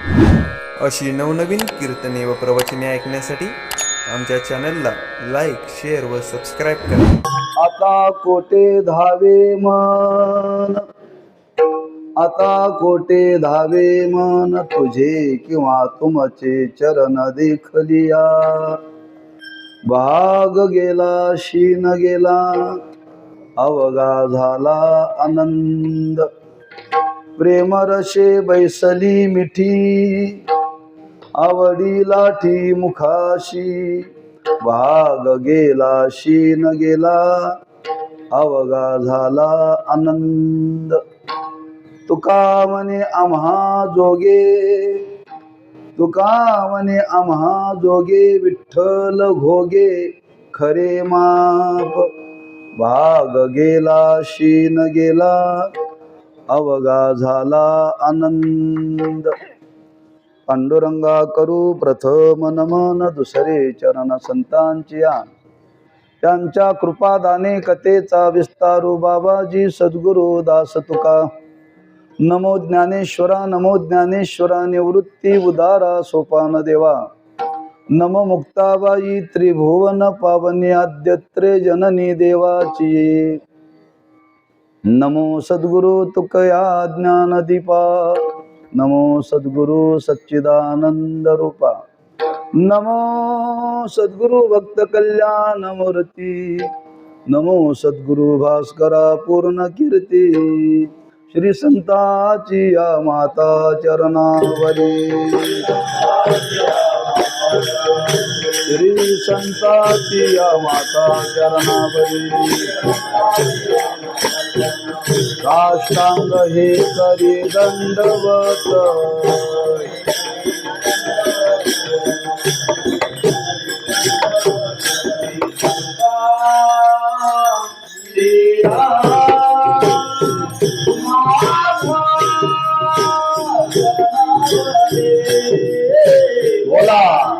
अशी नवनवीन कीर्तने व प्रवचने ऐकण्यासाठी आमच्या चॅनलला लाईक, शेअर व सबस्क्राईब करा. आता कोटे धावे मन, आता कोटे धावे मन तुझे किंवा तुमचे चरण देखलिया. भाग गेला शीन गेला अवगा झाला आनंद. प्रेमरशे बैसली मिठी आवडी लाठी मुखाशी. भाग गेला शीन गेला अवगा झाला आनंद. तुका म्हणे आम्हा जोगे, तुका म्हणे आम्हा जोगे विठ्ठल घोगे खरे माप. भाग गेला शीन गेला अवगा झाला आनंद. पांडुरंगा करू प्रथम नमन दुसरे चरण संतांची आन. त्यांच्या कृपादाने कथेचा विस्तारू बाबाजी सद्गुरु दास तुका. नमो ज्ञानेश्वरा, नमो ज्ञानेश्वरा निवृत्ती उदारा सोपान देवा. नमो मुक्ताबाई त्रिभुवन पावनी आद्यत्रे जननी देवाची. नमो सद्गुरु तुकया ज्ञानदीपा. नमो सद्गुरु सच्चिदानंद रूपा. नमो सद्गुरु भक्त कल्याण मूर्ती. नमो सद्गुरु भास्करा पूर्ण कीर्ती. श्री संताची या माता चरणावरी. श्री संताची या माता चरणावरी. साष्टांग हे करी दंडवत. बोला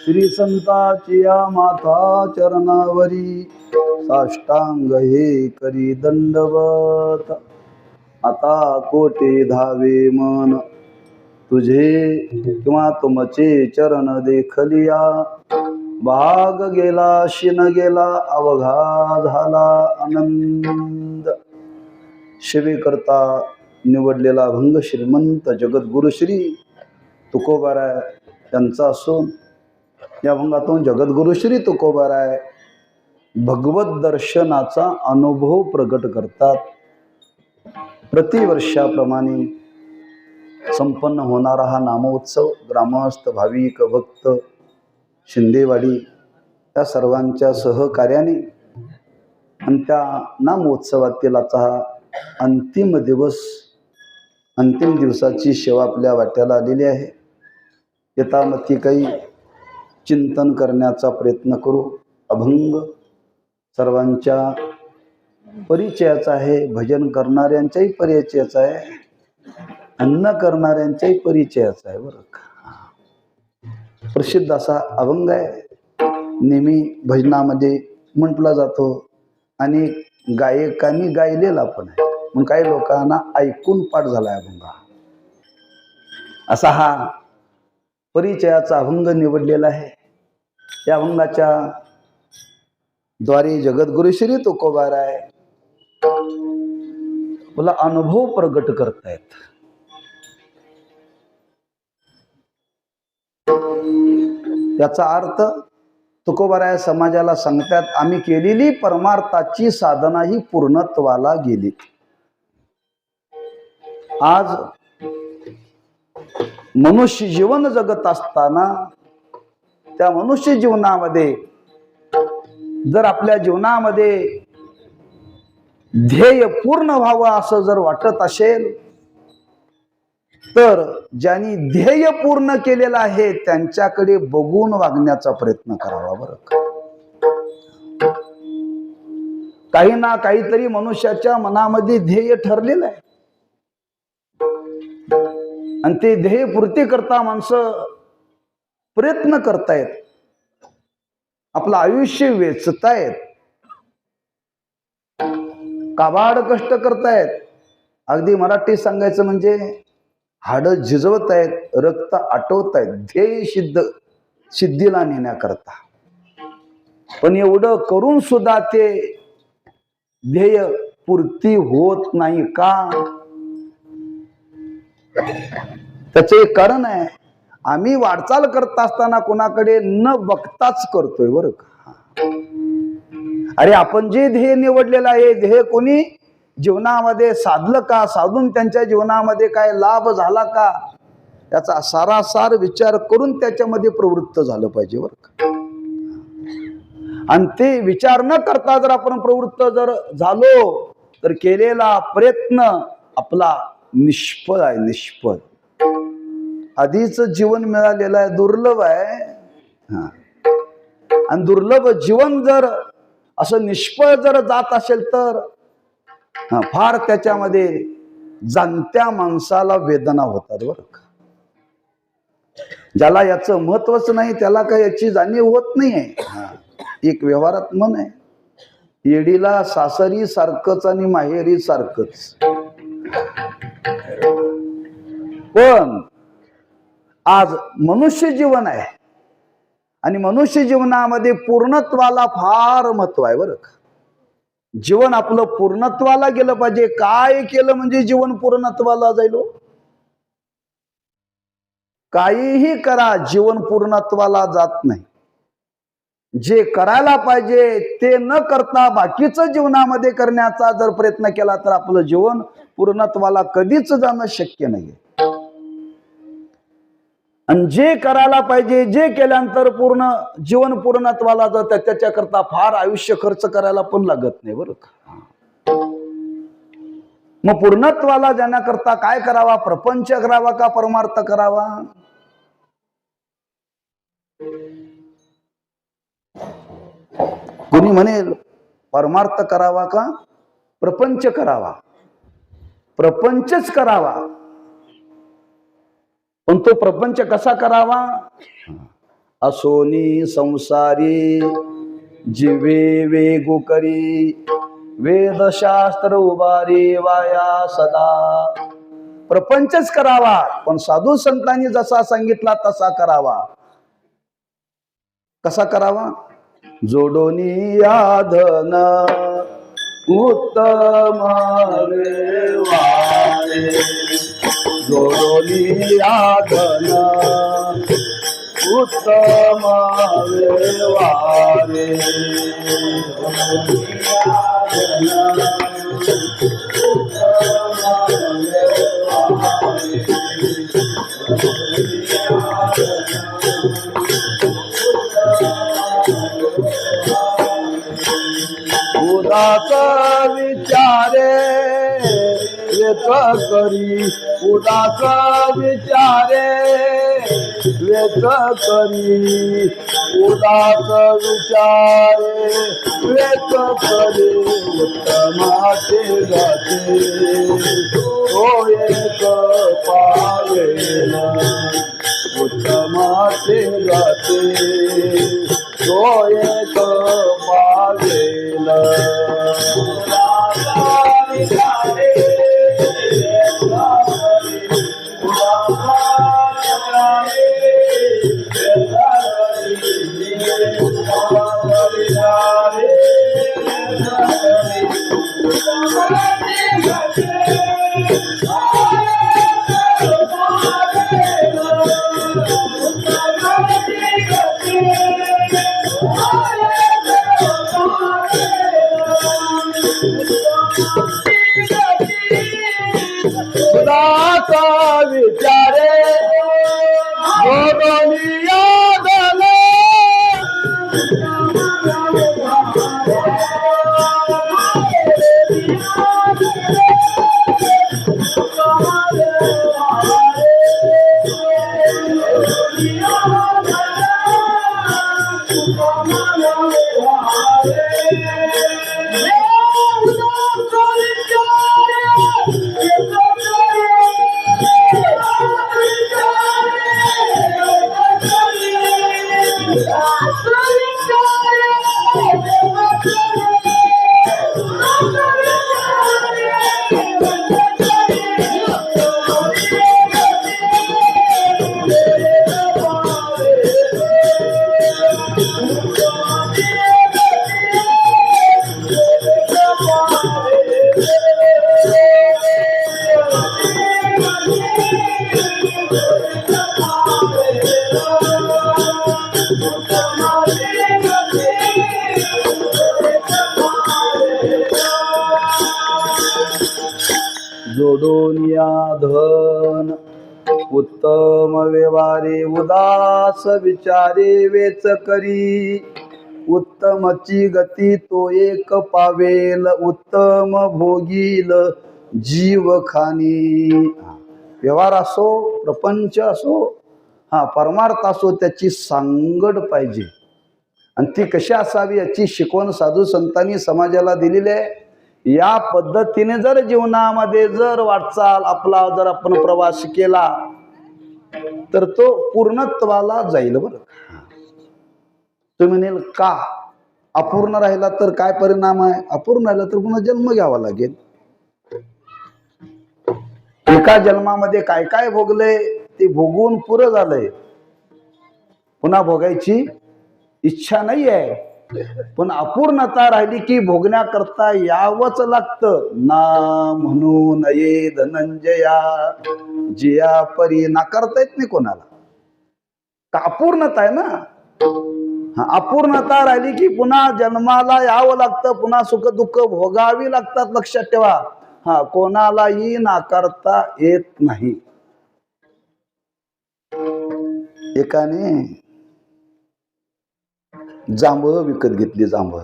श्री संताची या माता चरणावरी. साष्टांग हे करी दंडवत. आता कोटे धावे मन तुझे किंवा तुमचे चरण देखलिया. भाग गेला शीन गेला अवघा झाला आनंद. शिवे करता निवडलेला भंग श्रीमंत जगद्गुरु श्री तुकोबाराय यांचा असून या भंगातून जगद्गुरु श्री तुकोबाराय भगवत दर्शनाचा अनुभव प्रकट करतात. प्रतिवर्षाप्रमाणे संपन्न होणारा हा नामोत्सव ग्रामस्थ भाविक भक्त शिंदेवाडी या सर्वांच्या सहकार्याने आणि त्या नामोत्सवातील आजचा हा अंतिम दिवस, अंतिम दिवसाची सेवा आपल्या वाट्याला आलेली आहे. यथामती काही चिंतन करण्याचा प्रयत्न करू. अभंग सर्वांच्या परिचयाचा आहे, भजन करणाऱ्यांच्याही परिचयाचा आहे, अन्न करणाऱ्यांच्याही परिचयाचा आहे. बरं का, प्रसिद्ध असा अभंग आहे, नेहमी भजनामध्ये म्हटला जातो आणि गायकांनी गायलेला पण आहे, मग काही लोकांना ऐकून पाठ झाला अभंग. असा हा परिचयाचा अभंग निवडलेला आहे. या अभंगाच्या द्वारे जगद्गुरु श्री तुकोबाराय मला अनुभव प्रगट करतायत. याचा अर्थ तुकोबाराय समाजाला सांगतात, आम्ही केलेली परमार्थाची साधना ही पूर्णत्वाला गेली. आज मनुष्य जीवन जगत असताना त्या मनुष्य जीवनामध्ये जर आपल्या जीवनामध्ये ध्येय पूर्ण व्हावं असं जर वाटत असेल तर ज्यांनी ध्येय पूर्ण केलेलं आहे त्यांच्याकडे बघून वागण्याचा प्रयत्न करावा. बरं का, काही ना काहीतरी मनुष्याच्या मनामध्ये ध्येय ठरलेलं आहे आणि ते ध्येय पूर्ती करता माणसं प्रयत्न करतायत, आपलं आयुष्य वेचतायत, काबाड कष्ट करतायत. अगदी मराठी सांगायचं म्हणजे हाडं झिजवत आहेत, रक्त आटवत आहेत ध्येय सिद्धीला नेण्याकरता. पण एवढं करून सुद्धा ते ध्येय पूर्ती होत नाही का? त्याचं एक कारण आहे, आम्ही वाटचाल करत असताना कोणाकडे न बघताच करतोय. बरं का, अरे आपण जे ध्येय निवडलेलं आहे, ध्येय कोणी जीवनामध्ये साधलं का, साधून त्यांच्या जीवनामध्ये काय लाभ झाला का, याचा सारासार विचार करून त्याच्यामध्ये प्रवृत्त झालं पाहिजे. बरं का, आणि ते विचार न करता जर आपण प्रवृत्त जर झालो तर केलेला प्रयत्न आपला निष्फळ आहे. निष्फळ, आधीच जीवन मिळालेलं आहे, दुर्लभ आहे. आणि दुर्लभ जीवन जर असं निष्फळ जर जात असेल तर फार त्याच्यामध्ये जाणत्या माणसाला वेदना होतात. बरं का, ज्याला याचं महत्वच नाही त्याला काही याची जाणीव होत नाहीये. एक व्यवहारात म्हण आहे, येडीला सासरी सारखंच आणि माहेरी सारखंच. पण आज मनुष्य जीवन आहे आणि मनुष्य जीवनामध्ये पूर्णत्वाला फार महत्व आहे. बरं का, जीवन आपलं पूर्णत्वाला गेलं पाहिजे. काय केलं म्हणजे जीवन पूर्णत्वाला जाईल? काहीही करा, जीवन पूर्णत्वाला जात नाही. जे करायला पाहिजे ते न करता बाकीचं जीवनामध्ये करण्याचा जर प्रयत्न केला तर आपलं जीवन पूर्णत्वाला कधीच जाणं शक्य नाही. आणि जे करायला पाहिजे, जे केल्यानंतर पूर्ण जीवन पूर्णत्वाला जातं त्याच्याकरता फार आयुष्य खर्च करायला पण लागत नाही. बरं का, मग पूर्णत्वाला जाण्याकरता काय करावा? प्रपंच करावा का परमार्थ करावा? कोणी म्हणेल परमार्थ करावा का प्रपंच करावा? प्रपंचच करावा. पण तो प्रपंच कसा करावा? असोनी संसारी जीवे वेगू करी, वेदशास्त्र उभारी वाया सदा. प्रपंचच करावा, पण साधू संतांनी जसा सांगितला तसा करावा. कसा करावा? जोडोनी याधन उत्तम वारे, जोडोनी याधन उत्तम वारे, उदास विचारे व्यथ करी उदास विचारे व्यथ करी उदास विचारे व्यथ करी उत्तमाचे गाते तो एक पावेला उत्तमाचे गाते तो एक पावेला उदासा विचारे गोगोलिया दले जोडून या धन उत्तम व्यवहारे उदास विचारे वेच करी उत्तमची गती तो एक पावेल उत्तम भोगील जीव खानी व्यवहार असो प्रपंच असो परमार्थ असो त्याची सांगड पाहिजे आणि ती कशी असावी याची शिकवण साधू संतांनी समाजाला दिलेली आहे या पद्धतीने जर जीवनामध्ये जर वाटचाल आपला जर आपण प्रवास केला तर तो पूर्णत्वाला जाईल बरं तुम्ही म्हणेल का अपूर्ण राहिला तर काय परिणाम आहे अपूर्ण राहिला तर पुन्हा जन्म घ्यावा लागेल एका जन्मामध्ये काय काय भोगले ते भोगून पुरं झालंय पुन्हा भोगायची इच्छा नाही आहे पण अपूर्णता राहिली की भोगण्याकरता यावंच लागतं ना म्हणून ये धनंजया जिया परी नाकारता येत नाही कोणाला का अपूर्णता आहे ना अपूर्णता राहिली की पुन्हा जन्माला यावं लागतं पुन्हा सुख दुःख भोगावी लागतात लक्षात ठेवा कोणालाही नाकारता येत नाही एकाने जांभळ विकत घेतली जांभळ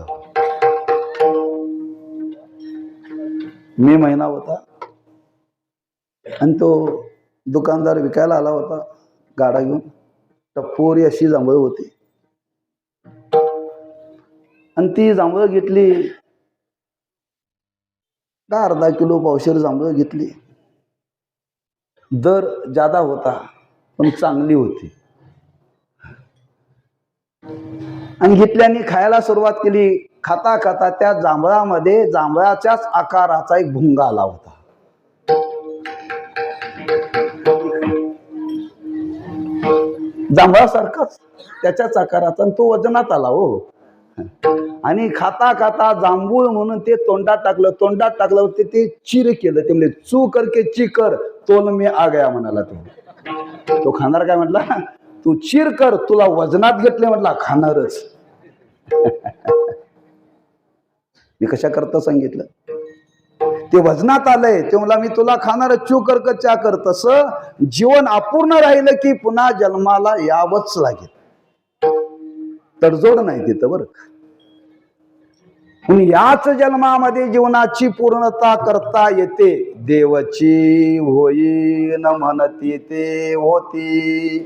मे महिना होता आणि तो दुकानदार विकायला आला होता गाडा घेऊन टप्पोरी अशी जांभळ होती आणि ती जांभळ घेतली का अर्धा किलो पावशेर जांभळ घेतली दर जादा होता पण चांगली होती आणि घेतल्याने खायला सुरुवात केली खाता खाता त्या जांभळामध्ये जांभळाच्याच आकाराचा एक भुंगा आला होता जांभळासारखाच त्याच्याच आकाराचा आणि तो वजनात आला हो आणि खाता खाता जांभूळ म्हणून ते तोंडात टाकलं होते ते चिर केलं ते म्हणजे चू करके चिकर तोल मी आ गया म्हणाला तो खाणार काय म्हटला तू चिर कर तुला वजनात घेतले म्हटला खाणारच मी कशा करता सांगितलं ते वजनात आलंय ते मला मी तुला खाणार चू कर चा कर तसं जीवन अपूर्ण राहिलं की पुन्हा जन्माला यावंच लागेल तडजोड नाही तिथं बरं म्हणून याच जन्मामध्ये जीवनाची पूर्णता करता येते. देवची होईन म्हणती ते होती,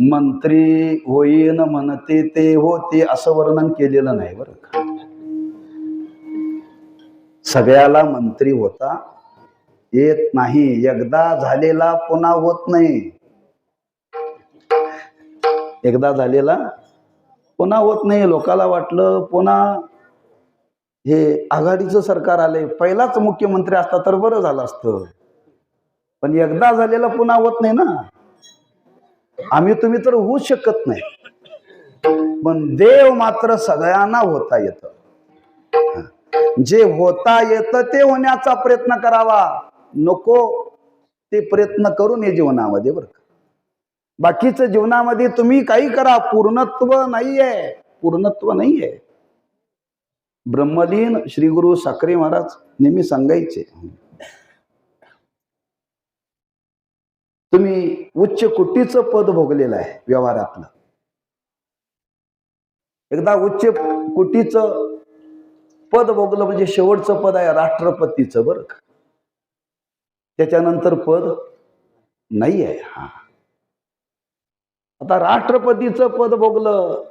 मंत्री होईन म्हणते ते होते, असं वर्णन केलेलं नाही बरं का. सगळ्याला मंत्री होता येत नाही. एकदा झालेला पुन्हा होत नाही. एकदा झालेला पुन्हा होत नाही. लोकाला वाटलं पुन्हा हे आघाडीचं सरकार आले, पहिलाच मुख्यमंत्री असता तर बरं झालं असतं. पण एकदा झालेला पुन्हा होत नाही ना. आम्ही तुम्ही तर होऊ शकत नाही, पण देव मात्र सगळ्यांना होता येतं. जे होता येतं ते होण्याचा प्रयत्न करावा. नको ते प्रयत्न करू नये जीवनामध्ये बरं का. बाकीचं जीवनामध्ये तुम्ही काही करा, पूर्णत्व नाहीये, पूर्णत्व नाहीये. ब्रह्मलीन श्री गुरु साखरे महाराज नेहमी सांगायचे, तुम्ही उच्च कोटीचं पद भोगलेलं आहे व्यवहारातलं. एकदा उच्च कोटीचं पद भोगलं म्हणजे शेवटचं पद आहे राष्ट्रपतीचं बरं का. त्याच्यानंतर पद नाही आहे. हा, आता राष्ट्रपतीचं पद भोगलं,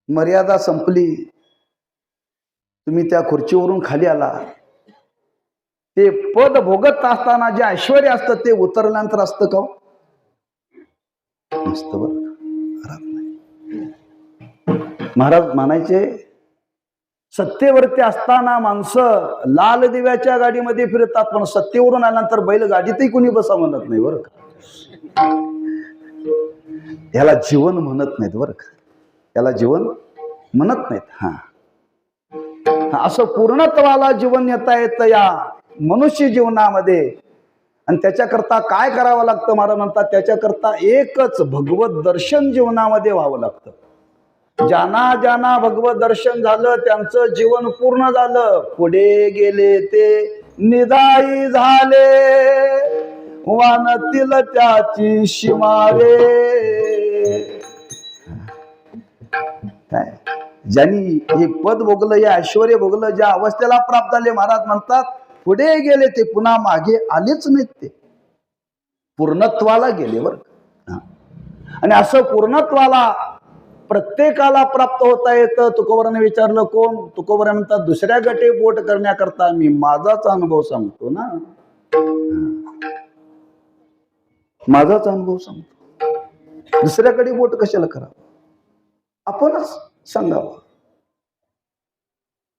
मर्यादा संपली, तुम्ही त्या खुर्चीवरून खाली आला. ते पद भोगत असताना जे ऐश्वर्य असतं ते उतरल्यानंतर असतं का? नसतं बरं का. महाराज म्हणायचे, सत्तेवरती असताना माणसं लाल दिव्याच्या गाडीमध्ये फिरतात, पण सत्तेवरून आल्यानंतर बैल गाडीतही कुणी बसा म्हणत नाही बरं का. याला जीवन म्हणत नाहीत बरं का. याला जीवन म्हणत नाहीत. हा, असं पूर्णत्वाला जीवन येता येतं या मनुष्य जीवनामध्ये. आणि त्याच्याकरता काय करावं लागतं महाराज म्हणतात, त्याच्याकरता एकच भगवत दर्शन जीवनामध्ये व्हावं लागतं. ज्यांना ज्यांना भगवत दर्शन झालं त्यांचं जीवन पूर्ण झालं. पुढे गेले ते निदाई झाले, वानतील त्याची शिमारे. काय ज्यांनी हे पद भोगलं, हे ऐश्वर्य भोगलं, ज्या अवस्थेला प्राप्त झाले, महाराज म्हणतात पुढे गेले ते पुन्हा मागे आलेच नाहीत. ते पूर्णत्वाला गेले बरं. आणि असं पूर्णत्वाला प्रत्येकाला प्राप्त होता येतं. तुकोबाराने विचारलं कोण? तुकोबारा म्हणतात दुसऱ्या गटे बोट करण्याकरता मी माझाच अनुभव सांगतो ना. माझाच अनुभव सांगतो. दुसऱ्याकडे बोट कशाला करावं, आपणच सांगावं.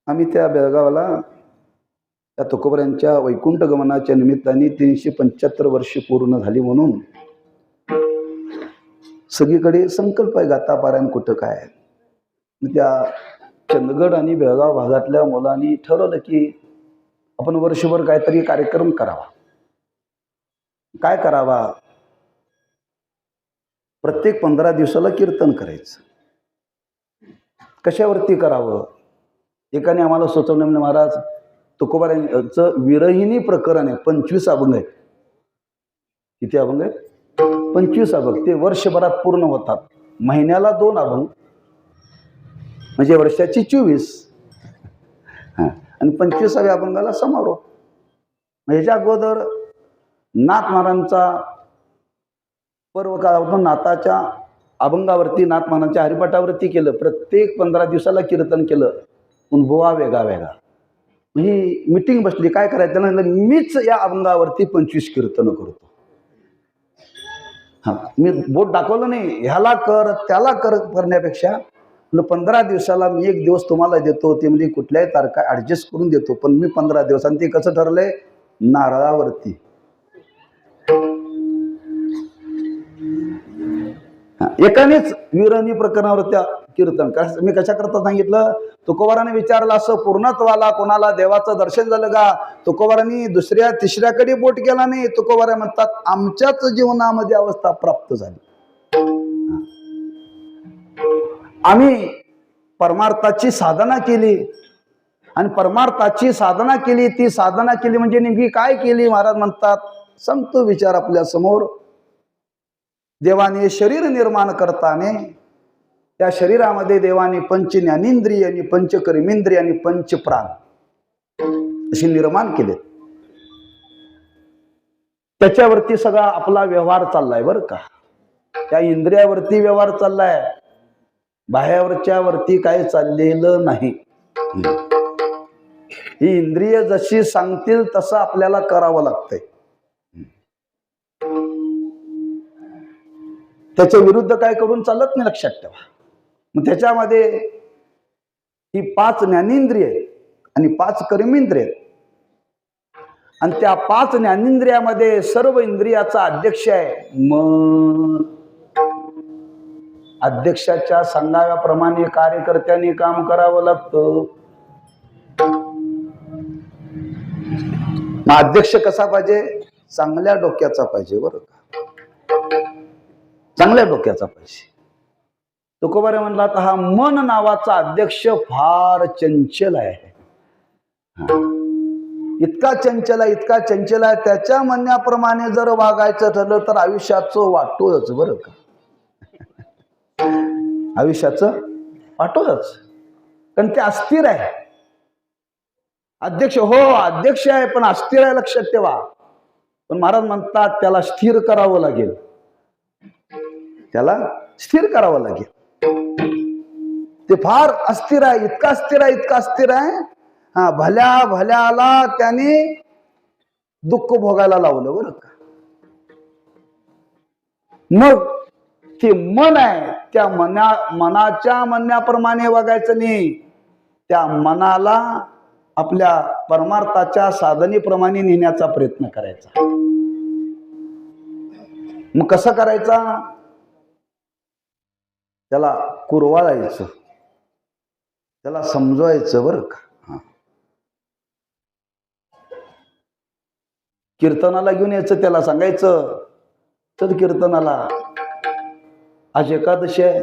आम्ही त्या बेळगावला त्या तुकोबारांच्या वैकुंठ गमनाच्या निमित्ताने 375 वर्षे पूर्ण झाली म्हणून सगळीकडे संकल्प आहे गाथा पारायण कुठं काय. त्या चंदगड आणि बेळगाव भागातल्या मुलांनी ठरवलं की आपण वर्षभर काहीतरी कार्यक्रम करावा. काय करावा? प्रत्येक 15 दिवसाला कीर्तन करायचं. कशावरती करावं? एकाने आम्हाला सुचवलं, म्हणजे महाराज तुकोबारांचं विरहिणी प्रकरण आहे, 25 अभंग आहेत. किती अभंग आहेत? 25 अभंग. ते वर्षभरात पूर्ण होतात. महिन्याला 2 अभंग म्हणजे वर्षाची 24. आणि 25व्या अभंगाला समारोप. ह्याच्या अगोदर नाथ महाराजांचा पर्व काळ होतो. नाथाच्या अभंगावरती, नाथ महाराजांच्या हरिपाठावरती केलं. प्रत्येक 15 दिवसाला कीर्तन केलं. पण बुवा वेगळा वेगळा. ही मिटिंग बसली, काय करायचं त्याला, मीच या अभंगावरती 25 कीर्तन करतो. हा, मी बोट दाखवलं नाही, ह्याला कर त्याला कर करण्यापेक्षा 15 दिवसाला मी 1 दिवस तुम्हाला देतो. ते म्हणजे कुठल्याही तारखा ऍडजस्ट करून देतो, पण मी 15 दिवस. आणि ते कसं ठरलंय? नारळावरती. एकानेच विरहिणी प्रकरणावर त्या कीर्तन. मी कशा करता सांगितलं? तुकोबाराने विचारलं असं पूर्णत्वाला कोणाला देवाचं दर्शन झालं का? तुकोबारांनी दुसऱ्या तिसऱ्याकडे बोट केला नाही. तुकोबारा म्हणतात आमच्याच जीवनामध्ये अवस्था प्राप्त झाली. आम्ही परमार्थाची साधना केली, आणि परमार्थाची साधना केली. ती साधना केली म्हणजे नेमकी काय केली? महाराज म्हणतात, सांगतो विचार आपल्या समोर. देवाने शरीर निर्माण करताना त्या शरीरामध्ये देवाने पंच ज्ञानेंद्रिय आणि पंच कर्मेंद्रिय आणि पंच प्राण असे निर्माण केले. त्याच्यावरती सगळा आपला व्यवहार चाललाय बरं का. त्या इंद्रियावरती व्यवहार चाललाय, बाह्यावरच्या वरती काही चाललेलं नाही. ही इंद्रिय जशी सांगतील तसं आपल्याला करावं लागतंय. त्याच्या विरुद्ध काय करून चालत नाही, लक्षात ठेवा. मग त्याच्यामध्ये ही 5 ज्ञानेंद्रिय आणि 5 कर्मेंद्रिय, आणि त्या 5 ज्ञानेंद्रियामध्ये सर्व इंद्रियाचा अध्यक्ष आहे मन. अध्यक्षाच्या सांगाव्याप्रमाणे कार्यकर्त्यांनी काम करावं लागतं. मग अध्यक्ष कसा पाहिजे? चांगल्या डोक्याचा पाहिजे बरं का, चांगल्या डोक्याचा पाहिजे. तुकोबारे म्हणला तर हा मन नावाचा अध्यक्ष फार चंचल आहे. इतका चंचल आहे, इतका चंचल आहे, त्याच्या म्हणण्याप्रमाणे जर वागायचं ठरलं तर आयुष्याचं वाटोळच बरं का. आयुष्याचं वाटोळच. कारण ते अस्थिर आहे. अध्यक्ष हो अध्यक्ष आहे पण अस्थिर आहे, लक्षात ठेवा. पण महाराज म्हणतात त्याला स्थिर करावं लागेल, त्याला स्थिर करावं लागेल. ते फार अस्थिर आहे, इतका अस्थिर आहे, इतका अस्थिर आहे. हा, भल्या भल्याला त्याने दुःख भोगायला लावलं बरं का. मग ते मन आहे, त्या मनाच्या म्हणण्याप्रमाणे वागायचं नाही. त्या मनाला आपल्या परमार्थाच्या साधनेप्रमाणे नेण्याचा प्रयत्न करायचा. मग कसं करायचा? त्याला कुरवाळायचं, त्याला समजवायचं बरं का. कीर्तनाला घेऊन यायचं, त्याला सांगायचं तर कीर्तनाला आज एकादशी आहे,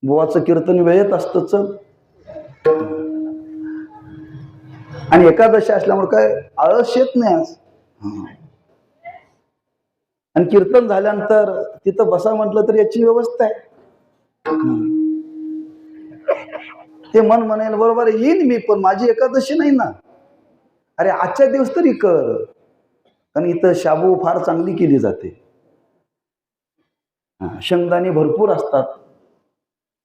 बुवाचं कीर्तन वेळेत असतं, चल. आणि एकादशी असल्यामुळे काय आळस येत नाही आज. आणि कीर्तन झाल्यानंतर तिथं बसा म्हटलं तर याची व्यवस्था आहे. ते मन म्हणेल बरोबर येईन मी, पण माझी एकादशी नाही ना. अरे आजच्या दिवस तरी कर, कारण इथं शाबू फार चांगली केली जाते. शेंगदाणे भरपूर असतात,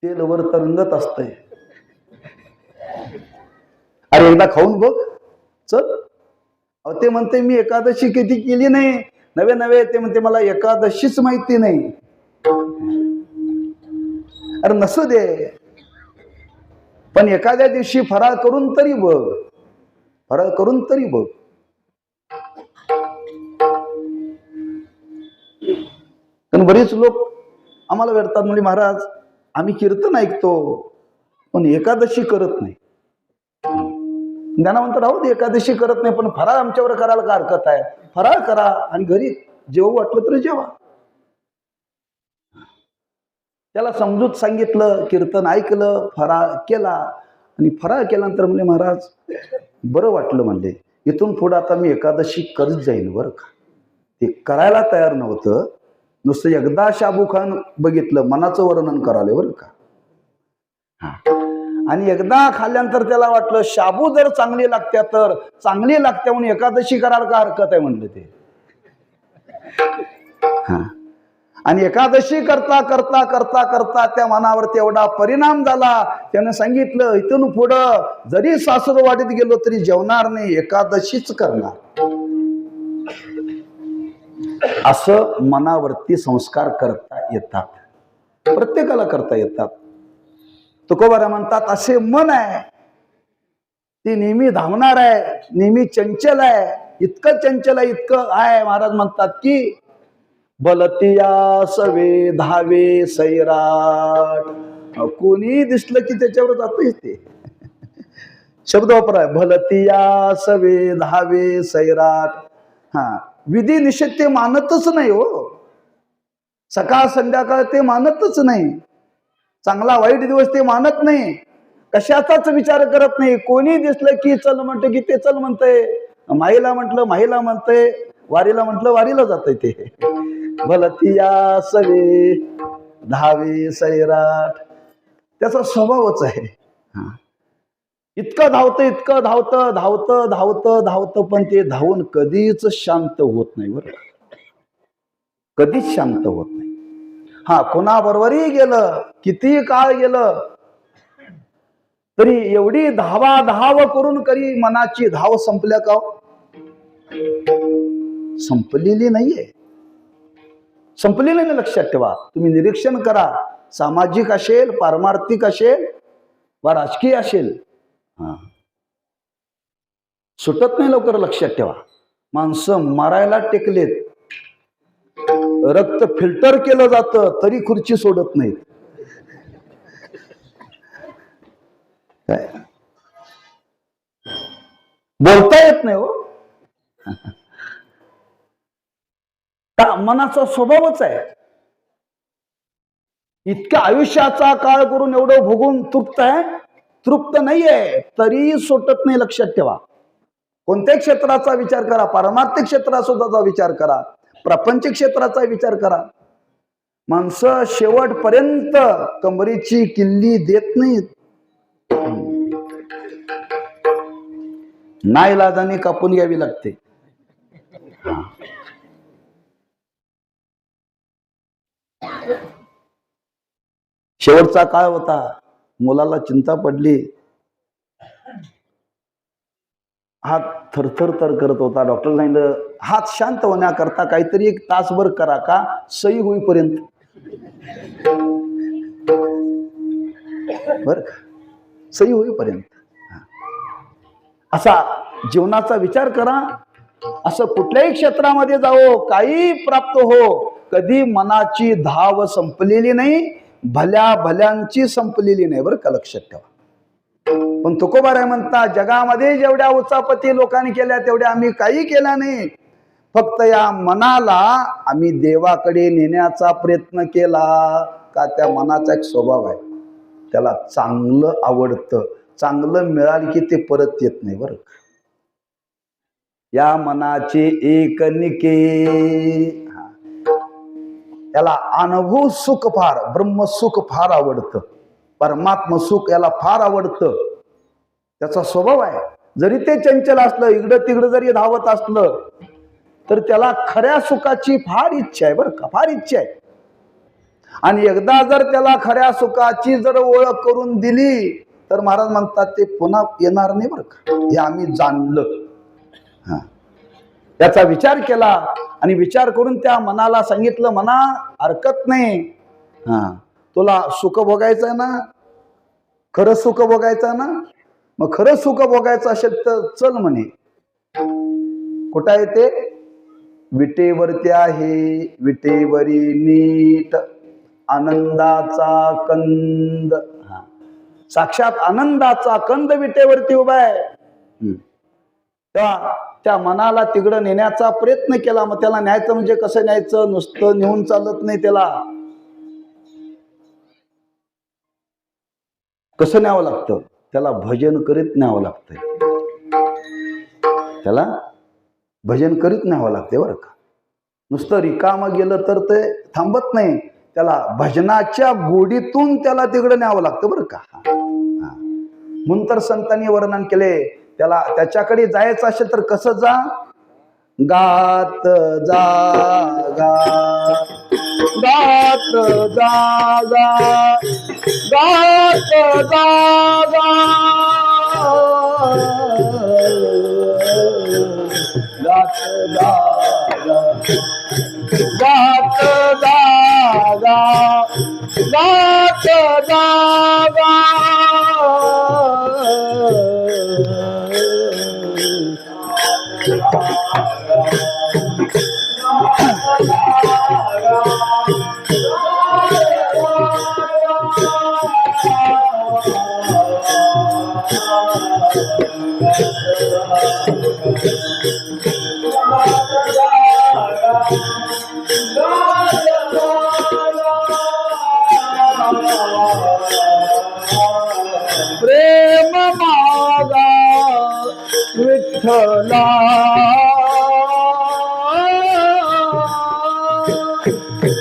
तेल वर तरंगत असतंय. अरे एकदा खाऊन बघ, चल. अहो ते म्हणते मी एकादशी कधी केली नाही, नवे नवे ते म्हणते मला एकादशीच माहिती नाही. अरे नसू दे, पण एखाद्या दिवशी फराळ करून तरी बघ, फराळ करून तरी बघ. पण बरेच लोक आम्हाला भेटतात, म्हणजे महाराज आम्ही कीर्तन ऐकतो पण एकादशी करत नाही. त्यांना म्हणतात राहू दे, एकादशी करत नाही पण फराळ आमच्यावर करायला काय हरकत आहे? फराळ करा आणि घरी जेवू वाटलं तर जेवा. त्याला समजूत सांगितलं, कीर्तन ऐकलं, फराळ केला, आणि फराळ केल्यानंतर म्हणले महाराज बरं वाटलं, म्हणले इथून पुढे आता मी एकादशी करत जाईन बरं का. ते करायला तयार नव्हतं, नुसतं एकदा शाबू खान बघितलं, मनाचं वर्णन कराले बरं का. आणि एकदा खाल्ल्यानंतर त्याला वाटलं शाबू जर चांगली लागत्या तर चांगली लागत्या म्हणून एकादशी करायला काय हरकत आहे म्हणलं ते. आणि एकादशी करता करता करता करता त्या मनावर तेवढा परिणाम झाला, त्यानं सांगितलं इथून पुढं जरी सासरवाडीत गेलो तरी जेवणार नाही, एकादशीच करणार. असं मनावरती संस्कार करता येतात, प्रत्येकाला करता येतात. तुकोबारा म्हणतात असे मन आहे ते नेहमी धावणार आहे, नेहमी चंचल आहे. इतकं चंचल आहे, इतकं आहे, महाराज म्हणतात की बलतिया सवे धावे सैराट. कोणी दिसलं की त्याच्यावर जातं ते शब्द वापराय, भलतिया सवे धावे सैराट. विधी निषेध ते मानतच नाही हो. सकाळ संध्याकाळ ते मानतच नाही, चांगला वाईट दिवस ते मानत नाही, कशाचाच विचार करत नाही. कोणी दिसलं की चल म्हणतं की ते चल म्हणतंय, माईला म्हटलं माईला म्हणतंय, वारीला म्हटलं वारीला जातंय ते. भलतिया सवे धावे सैराट. त्याचा स्वभावच आहे. हा, इतकं धावतं धावतं पण ते धावून कधीच शांत होत नाही बरं, कधीच शांत होत नाही. हा, कोणाबरोबरही गेलं, किती काळ गेलं तरी एवढी धाव करून कधी मनाची धाव संपल्या का? संपलेली नाहीये, संपलेली नाही. लक्षात ठेवा, तुम्ही निरीक्षण करा, सामाजिक असेल, पारमार्थिक असेल वा राजकीय असेल, हा, सुटत नाही लवकर. लक्षात ठेवा, माणसं मारायला टेकलेत, रक्त फिल्टर केलं जातं तरी खुर्ची सोडत नाहीत. बोलता येत नाही हो. मनाचा स्वभावच आहे. इतक्या आयुष्याचा काळ करून एवढं भोगून तृप्त आहे, तृप्त नाहीये तरी सुटत नाही. लक्षात ठेवा, कोणत्याही क्षेत्राचा विचार करा, पारमार्थिक क्षेत्राचा विचार करा, प्रापंचिक क्षेत्राचा विचार करा, माणसं शेवटपर्यंत कमरेची किल्ली देत नाहीत. नाईलाजाने कापून घ्यावी लागते. शेवटचा काळ होता, मुलाला चिंता पडली, हात थरथर करत होता. डॉक्टर सांगितलं, हात शांत होण्याकरता काहीतरी 1 तासभर करा, का सही होईपर्यंत. बर का, सही होईपर्यंत. असा जीवनाचा विचार करा. असं कुठल्याही क्षेत्रामध्ये जाओ, काही प्राप्त हो, कधी मनाची धाव संपलेली नाही, भल्या भल्यांची संपलेली नाही बरं का. लक्षात ठेवा. पण तुकोबाराय म्हणतात, जगामध्ये जेवढ्या उचापती लोकांनी केल्या तेवढ्या आम्ही काही केला नाही. फक्त या मनाला आम्ही देवाकडे नेण्याचा प्रयत्न केला. का, त्या मनाचा एक स्वभाव आहे, त्याला चांगलं आवडतं, चांगलं मिळालं की ते परत येत नाही बरं. या मनाचे एक निके, याला अनुभव सुख फार, ब्रह्म सुख फार आवडतं, परमात्म सुख याला फार आवडतं. त्याचा स्वभाव आहे. जरी ते चंचल असलं, इकडं तिकडं जरी धावत असलं, तर त्याला खऱ्या सुखाची फार इच्छा आहे बरं का, फार इच्छा आहे. आणि एकदा जर त्याला खऱ्या सुखाची जर ओळख करून दिली तर महाराज म्हणतात ते पुन्हा येणार नाही बरं का. हे आम्ही जाणलं. हा, याचा विचार केला आणि विचार करून त्या मनाला सांगितलं, मना हरकत नाही, हा, तुला सुख भोगायचं ना, खरं सुख भोगायचं ना, मग खरं सुख भोगायचं असेल तर चल म्हणे. कुठं आहे ते? विटेवरती आहे, विटेवरी नीट आनंदाचा कंद. हा, साक्षात आनंदाचा कंद विटेवरती उभा आहे. तेव्हा त्या मनाला तिकडं नेण्याचा प्रयत्न केला. मग त्याला न्यायचं म्हणजे कसं न्यायचं? नुसतं नेऊन चालत नाही. त्याला कसं न्यावं लागतं? त्याला भजन करीत न्यावं लागतंय. त्याला भजन करीत न्यावं लागते बरं का. नुसतं रिकामं गेलं तर ते थांबत नाही. त्याला भजनाच्या गोडीतून त्याला तिकडं न्यावं लागतं बरं का. म्हणून तर संतांनी वर्णन केले, त्याला त्याच्याकडे जायचं असेल तर कसं जा? गात जागा, गात जागा, गात जागा, गात जागा, गात जागा, गात जागा. प्रेम मागा विठ्ठला,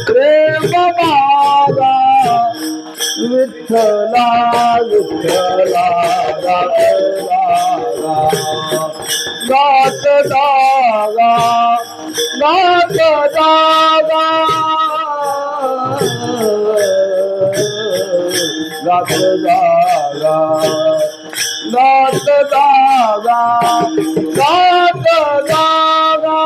प्रेम मागा विठ्ठला, विठ्ठला गात जागा गात जागा गात जागा गात जागा गात जागा गात जागा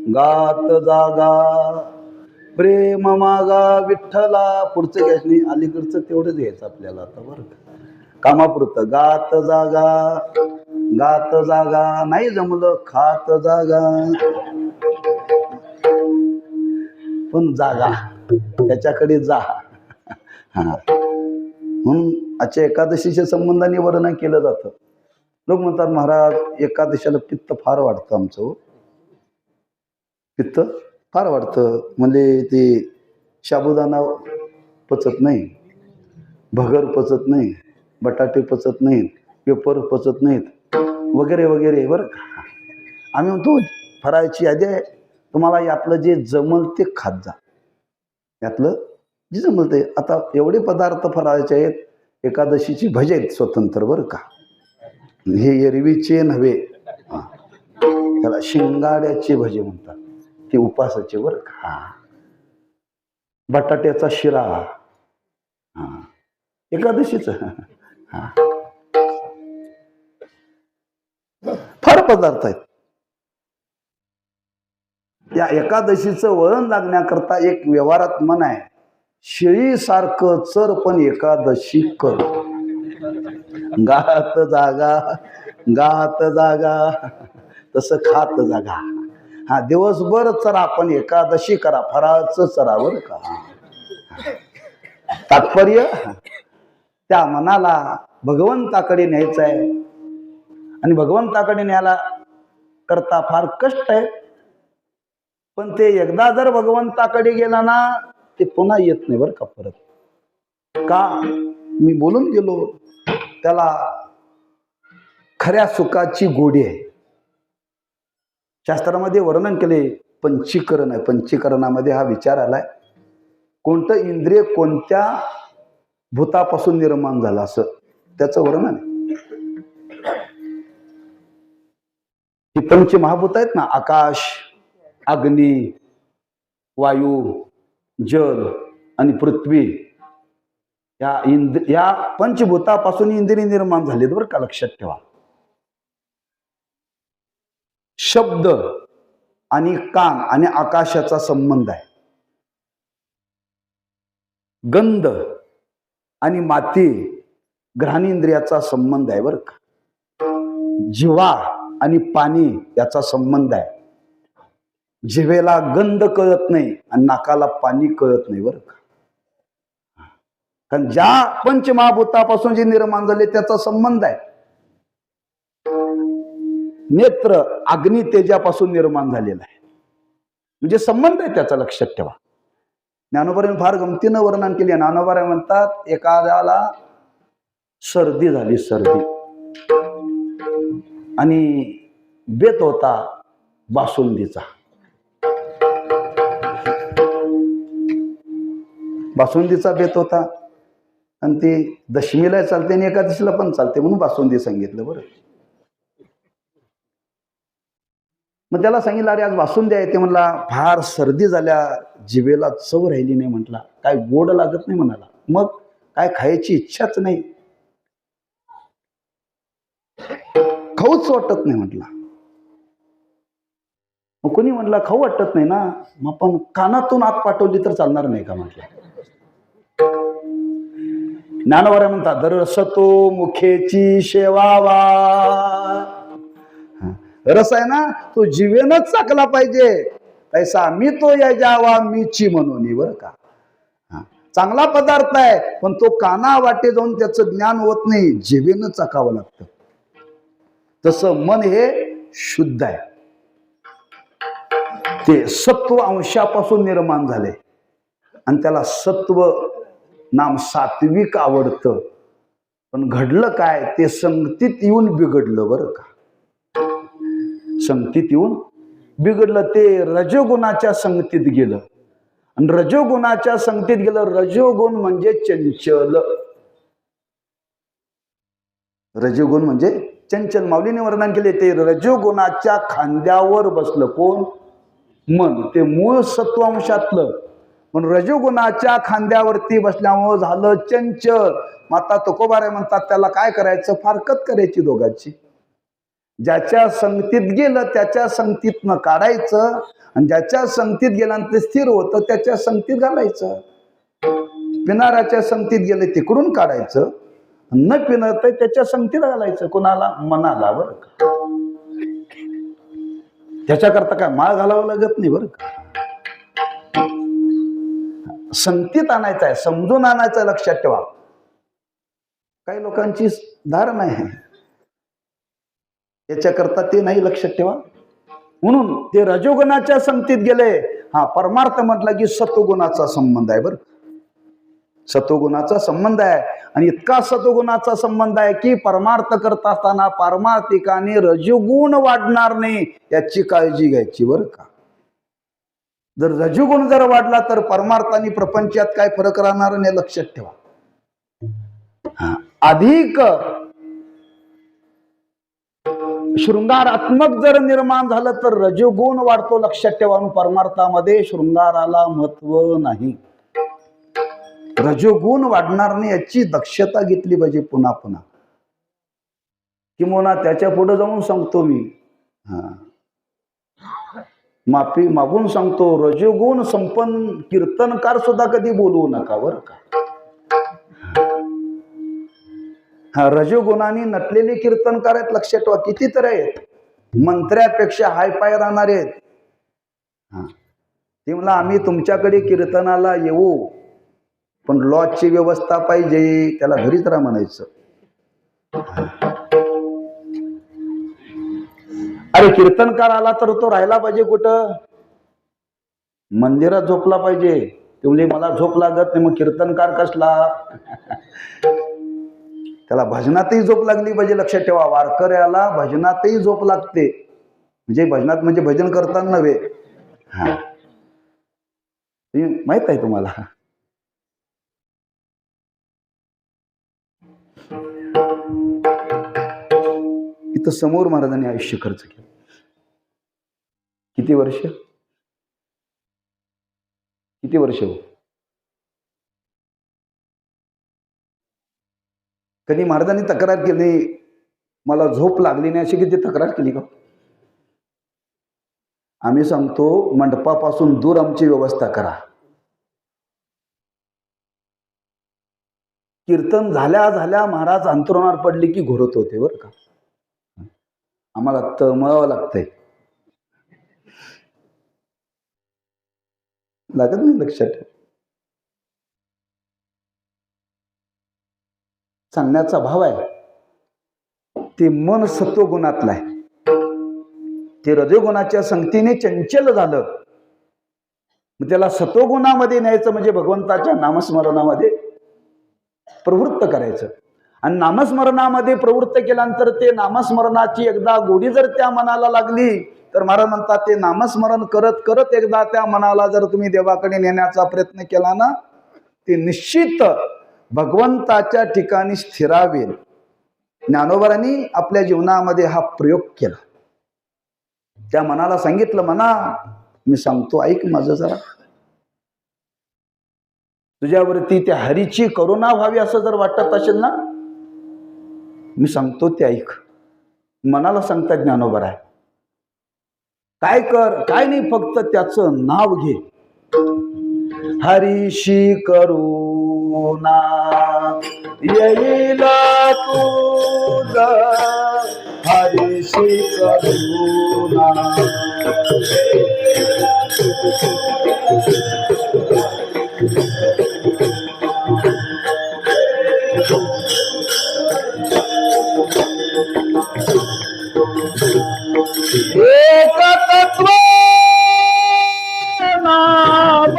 गात जागा प्रेम मागा विठ्ठला. पुढचं घ्यायचं नाही, अलीकडचं तेवढंच घ्यायचं आपल्याला आता बरं का, कामापुरतं. गात जागा गात जागा, नाही जमलं खात जागा, पण जागा त्याच्याकडे जा. हा म्हणून आजच्या एकादशीच्या संबंधाने वर्णन केलं जातं. लोक म्हणतात महाराज एकादशीला पित्त फार वाढतं आमचं. हो, पित्त फार वाढतं म्हणजे ते साबुदाणा पचत नाही, भगर पचत नाही, बटाटे पचत नाहीत, पेपर पचत नाहीत वगैरे वगैरे बरं का. आम्ही म्हणतो फराळाची यादी आहे, तुम्हाला यातलं जे जमल ते खात जा, यातलं जे जमल ते. आता एवढे पदार्थ फराळाचे आहेत, एकादशीची भजे आहेत स्वतंत्र बरं का, हे एरवीचे नव्हे, त्याला शिंगाड्याचे भजे म्हणतात, ते उपासाचे बरं का. बटाट्याचा शिरा एकादशीच. फार पदार्थ आहेत. या एकादशीचं वळण लागण्याकरता एक व्यवहारात मन आहे, शेळीसारखं चर पण एकादशी कर. गात जागा गात जागा तसं खात जागा. हा दिवसभर चरा पण एकादशी करा, फराळाचं चरा बरं का. तात्पर्य त्या मनाला भगवंताकडे न्यायचं आहे, आणि भगवंताकडे न्यायला करता फार कष्ट आहे, पण ते एकदा जर भगवंताकडे गेला ना ते पुन्हा येत नाही बरं का परत. का मी बोलून गेलो, त्याला खऱ्या सुखाची गोडी आहे. शास्त्रामध्ये वर्णन केले, पंचीकरण आहे. पंचीकरणामध्ये हा विचार आलाय, कोणतं इंद्रिय कोणत्या भूतापासून निर्माण झालं असं त्याचं वर्णन आहे. ही पंचमहाभूत आहेत ना, आकाश, अग्नी, वायू, जल आणि पृथ्वी, या पंचभूतापासून इंद्रिय निर्माण झालेत बरं का, लक्षात ठेवा. शब्द आणि कान आणि आकाशाचा संबंध आहे. गंध आणि माती घ्राणेंद्रियाचा संबंध आहे बरं का. जिव्हा आणि पाणी याचा संबंध आहे. जिव्हेला गंध कळत नाही आणि नाकाला पाणी कळत नाही बरं का. कारण ज्या पंचमहाभूतापासून जे निर्माण झाले त्याचा संबंध आहे. नेत्र अग्नी तेजापासून निर्माण झालेला आहे, म्हणजे संबंध आहे त्याचा, लक्षात ठेवा. ज्ञानोबाने फार गमतीनं वर्णन केले. ज्ञानोबा म्हणतात एखाद्याला सर्दी झाली, सर्दी, आणि बेत होता बासुंदीचा. बासुंदीचा बेत होता आणि ते दशमीला चालते आणि एकादशीला पण चालते म्हणून बासुंदी सांगितलं. बरं, मग त्याला सांगितलं अरे आज बासुंदी आहे. ते म्हणला फार सर्दी झाल्या, जिभेला चव राहिली नाही. म्हटला काय गोड लागत नाही म्हणाला. मग काय खायची इच्छाच नाही, खाऊच वाटत नाही म्हटला. मग कोणी म्हटलं खाऊ वाटत नाही ना, मग पण कानातून आत पाठवली तर चालणार नाही का म्हटलं. ज्ञानोबा म्हणतात रसतो मुखेची शेवावा. रस आहे ना तो जिवेनच चाकला पाहिजे, तैसा मी तो या जावा मीची म्हणून. बरं का, चांगला पदार्थ आहे पण तो काना वाटे जाऊन त्याचं ज्ञान होत नाही, जिवेनं चाकावं लागतं. तसं मन हे शुद्ध आहे, ते सत्व अंशापासून निर्माण झाले आणि त्याला सत्व नाम सात्विक आवडतं. पण घडलं काय, ते संगतीत येऊन बिघडलं. बरं का, संगतीत येऊन बिघडलं. ते रजोगुणाच्या संगतीत गेलं आणि रजोगुणाच्या संगतीत गेलं. रजोगुण म्हणजे चंचल, रजोगुण म्हणजे चंचल. माऊलीने वर्णन केले ते रजोगुणाच्या खांद्यावर बसलं. कोण? मन. ते मूळ सत्वांशातलं, पण रजोगुणाच्या खांद्यावरती बसल्यामुळे झालं चंचल. माता तुकोबाराय म्हणतात त्याला काय करायचं, फारकत करायची दोघांची. ज्याच्या संगतीत गेलं त्याच्या संगतीतनं काढायचं आणि ज्याच्या संगतीत गेल्यानंतर स्थिर होतं त्याच्या संगतीत घालायचं. पिणाऱ्याच्या संगतीत गेलं तिकडून काढायचं, न पिणार तर त्याच्या संगतीत घालायचं. कोणाला? मनाला. बरं का, त्याच्याकरता काय माळ घालावं लागत नाही. बरं का, संगतीत आणायचं आहे, समजून आणायचं. लक्षात ठेवा, काही लोकांची धारणा आहे याच्याकरता ते नाही लक्षात ठेवा. म्हणून ते रजोगुणाच्या संगतीत गेले. हा परमार्थ म्हटला की सत्वगुणाचा संबंध आहे. बरं, सत्वगुणाचा संबंध आहे आणि इतका सत्वगुणाचा संबंध आहे की परमार्थ करत असताना पारमार्थिकाने रजोगुण वाढणार नाही याची काळजी घ्यायची. बरं का, जर रजोगुण जर वाढला तर परमार्थ आणि प्रपंचात काय फरक राहणार नाही. लक्षात ठेवा. अधिक शृंगारात्मक जर निर्माण झालं तर रजोगुण वाढतो. लक्षात ठेवा, परमार्थामध्ये शृंगाराला महत्व नाही. रजोगुण वाढणार नाही याची दक्षता घेतली पाहिजे. पुन्हा पुन्हा किंवा त्याच्या पुढे जाऊन सांगतो मी, माफी मागून सांगतो, रजोगुण संपन्न कीर्तनकार सुद्धा कधी बोलवू नका. बरं का, रजोगुणाने नटलेले कीर्तनकार आहेत. लक्षात ठेवा, किती तर आहेत, मंत्र्यापेक्षा हायपाय राहणारे आहेत. ते म्हणला आम्ही तुमच्याकडे कीर्तनाला येऊ पण लॉजची व्यवस्था पाहिजे, त्याला घरीच राहा म्हणायचं. अरे कीर्तनकार आला तर तो राहायला पाहिजे कुठं? मंदिरात झोपला पाहिजे. ते म्हणजे मला झोप लागत नाही, मग कीर्तनकार कसला? त्याला भजनातही झोप लागली पाहिजे. लक्षात ठेवा, वारकऱ्याला भजनातही झोप लागते. म्हणजे भजनात म्हणजे भजन करताना नव्हे. माहित आहे तुम्हाला. इथं समोर महाराजांनी आयुष्य खर्च केलं. किती वर्ष? किती वर्ष? कधी महाराजांनी तक्रार केली मला झोप लागली नाही अशी किती तक्रार केली का? आम्ही सांगतो मंडपापासून दूर आमची व्यवस्था करा. कीर्तन झाल्या झाल्या महाराज अंतरुणावर पडले की घोरत होते. बरं का, आम्हाला तळमळावं लागतंय. लागत नाही. लक्षात ठेव. सांगण्याचा भाव आहे ते मन सत्वगुणातलं आहे. ते रजोगुणाच्या संगतीने चंचल झालं मग त्याला सत्वगुणामध्ये न्यायचं म्हणजे भगवंताच्या नामस्मरणामध्ये प्रवृत्त करायचं. आणि नामस्मरणामध्ये प्रवृत्त केल्यानंतर ते नामस्मरणाची एकदा गोडी जर त्या मनाला लागली तर महाराज म्हणतात ते नामस्मरण करत करत एकदा त्या मनाला जर तुम्ही देवाकडे नेण्याचा प्रयत्न केला ना, ते निश्चित भगवंताच्या ठिकाणी स्थिरावेल. ज्ञानोबांनी आपल्या जीवनामध्ये हा प्रयोग केला. त्या मनाला सांगितलं, मना मी सांगतो ऐक माझं जरा, तुझ्यावरती त्या हरीची करुणा व्हावी असं जर वाटत असेल ना, मी सांगतो ते ऐक. मनाला सांगतात ज्ञानोबा आहे, काय कर, काय नाही, फक्त त्याचं नाव घे. हरीशी करुणा येईल तुझ, हरीशी करुणा एक तत्व नाम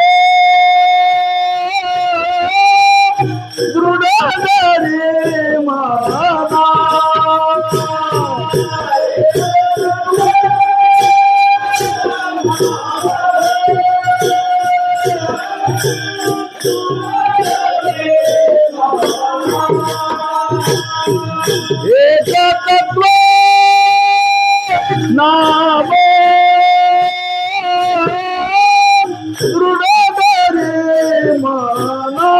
दृढ धरी मना. एक तत्व नाम दृढ धरी मना.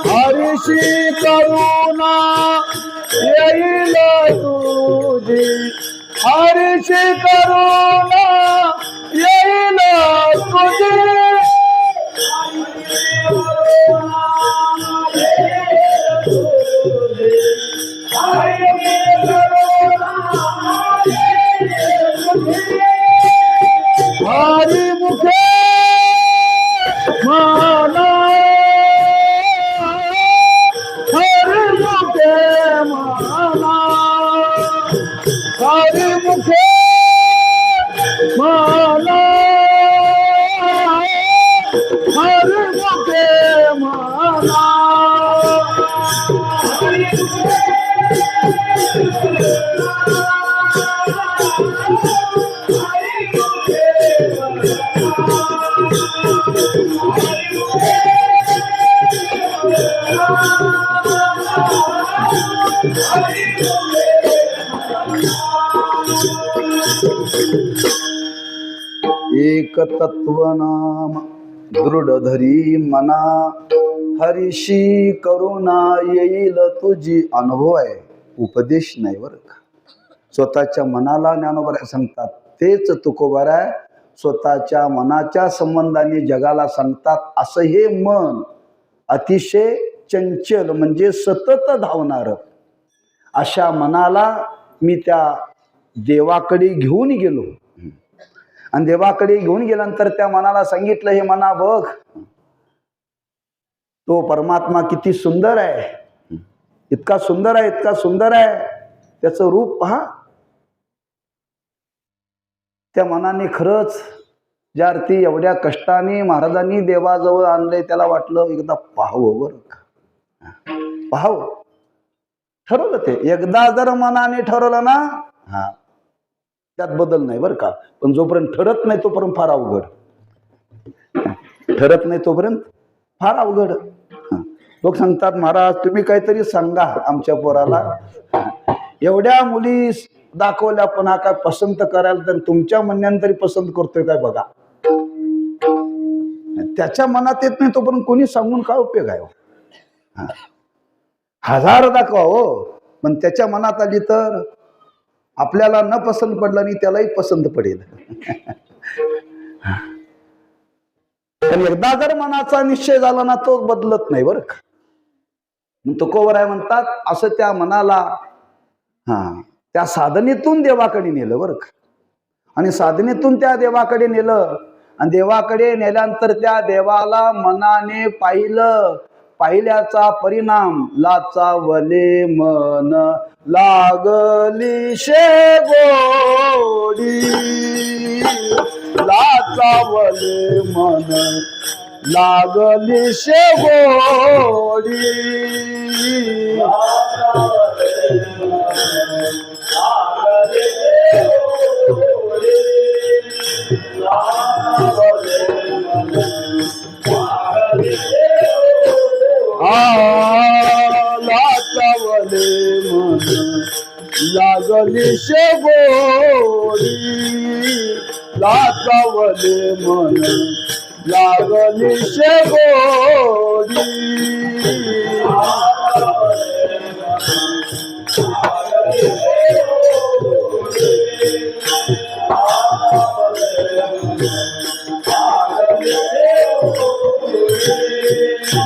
हरीशी करुणा येईल तुझी, हरीशी करुणा येईल तुझी. हरी मुखे माना, हरी मुखे माना, हरी मुखे माना, हरी मुखे माना. एक तत्व नाम दृढ धरी मना, हरीशी करुणा येईल तुझी. अनुभव आहे, उपदेश नाही बरं का. स्वतःच्या मनाला ज्ञानोबा सांगतात, तेच तुकोबार आहे. स्वतःच्या मनाच्या संबंधाने जगाला सांगतात, असं हे मन अतिशय चंचल म्हणजे सतत धावणार, अशा मनाला मी त्या देवाकडे घेऊन गेलो. आणि देवाकडे घेऊन गेल्यानंतर त्या मनाला सांगितलं, हे मना बघ, तो परमात्मा किती सुंदर आहे, इतका सुंदर आहे, इतका सुंदर आहे, त्याचं रूप पहा. त्या मनाने खरंच ज्या अर्थी एवढ्या कष्टाने महाराजांनी देवाजवळ आणले, त्याला वाटलं एकदा पाहावं बरं का, पाहावं. ठरवलं ते, एकदा जर मनाने ठरवलं ना, हा त्यात बदल नाही बरं का. पण जोपर्यंत ठरत नाही तोपर्यंत फार अवघड, ठरत नाही तोपर्यंत फार अवघड. लोक सांगतात, महाराज तुम्ही काहीतरी सांगा आमच्या पोराला, एवढ्या मुली दाखवल्या पण हा काय पसंत करायला तर तुमच्या म्हणण्याने तरी पसंत करतोय काय बघा. त्याच्या मनात येत नाही तोपर्यंत कोणी सांगून काय उपयोग आहे. हजार दाखवा हो, पण त्याच्या मनात आली तर आपल्याला न पसंत पडलं आणि त्यालाही पसंत पडेल. पण एकदा जर मनाचा निश्चय झाला ना, तो बदलत नाही बरं का. तुकोबर आहे म्हणतात, असं त्या मनाला त्या साधनेतून देवाकडे नेलं बरं का. आणि साधनेतून त्या देवाकडे नेलं आणि देवाकडे नेल्यानंतर त्या देवाला मनाने पाहिलं, पाहिल्याचा परिणाम लाचावले मन लागली शेगोडी, लाचावले मन लागली शेगोडी, लाचावले मन लागली शेगोडी, लाचावले मन लागली शेगोडी,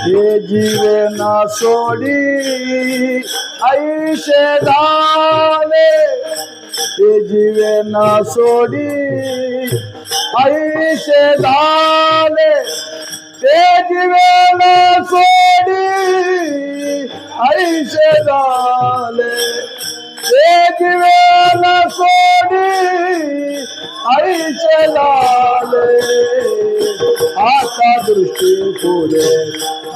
हे जीवे ना सोडी आईशे झाले, हे जीवे ना सोडी आईशे झाले, ते जीवे ना सोडी आईशे झाले, ते जीवे ना सोडी आईशे झाले, आता दृष्टी पुढे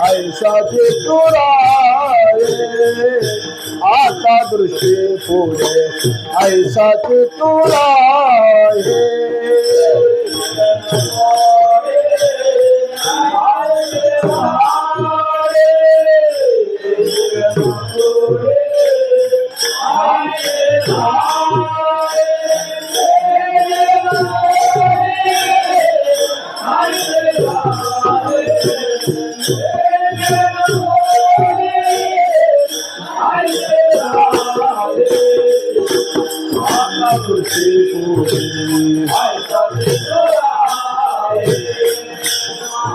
ऐसा तुराये, आता दृष्टी पुढे ऐसा तुराये,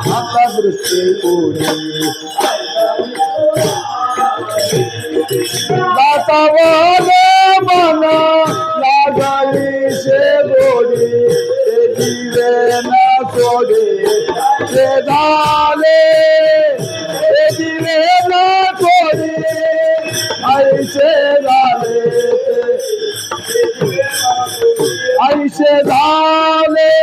आता दृष्टी पुढे लाचावले मन लागली शेगोडी, ते जीवे ना सोडे ते झाले, ते जीवे ना सोडे ऐसे झाले, ऐसे झाले,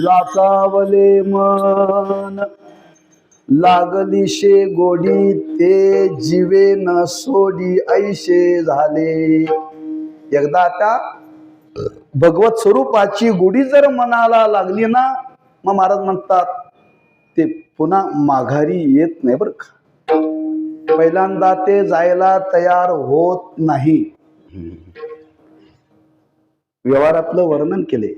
लाचावले मन लागली शेगोडी, ते जीवे न सोडी ऐशे झाले. एकदा त्या भगवत स्वरूपाची गोडी जर मनाला लागली ना, मग महाराज म्हणतात ते पुन्हा माघारी येत नाही बरं का. पहिल्यांदा ते जायला तयार होत नाही. व्यवहारातलं वर्णन केले.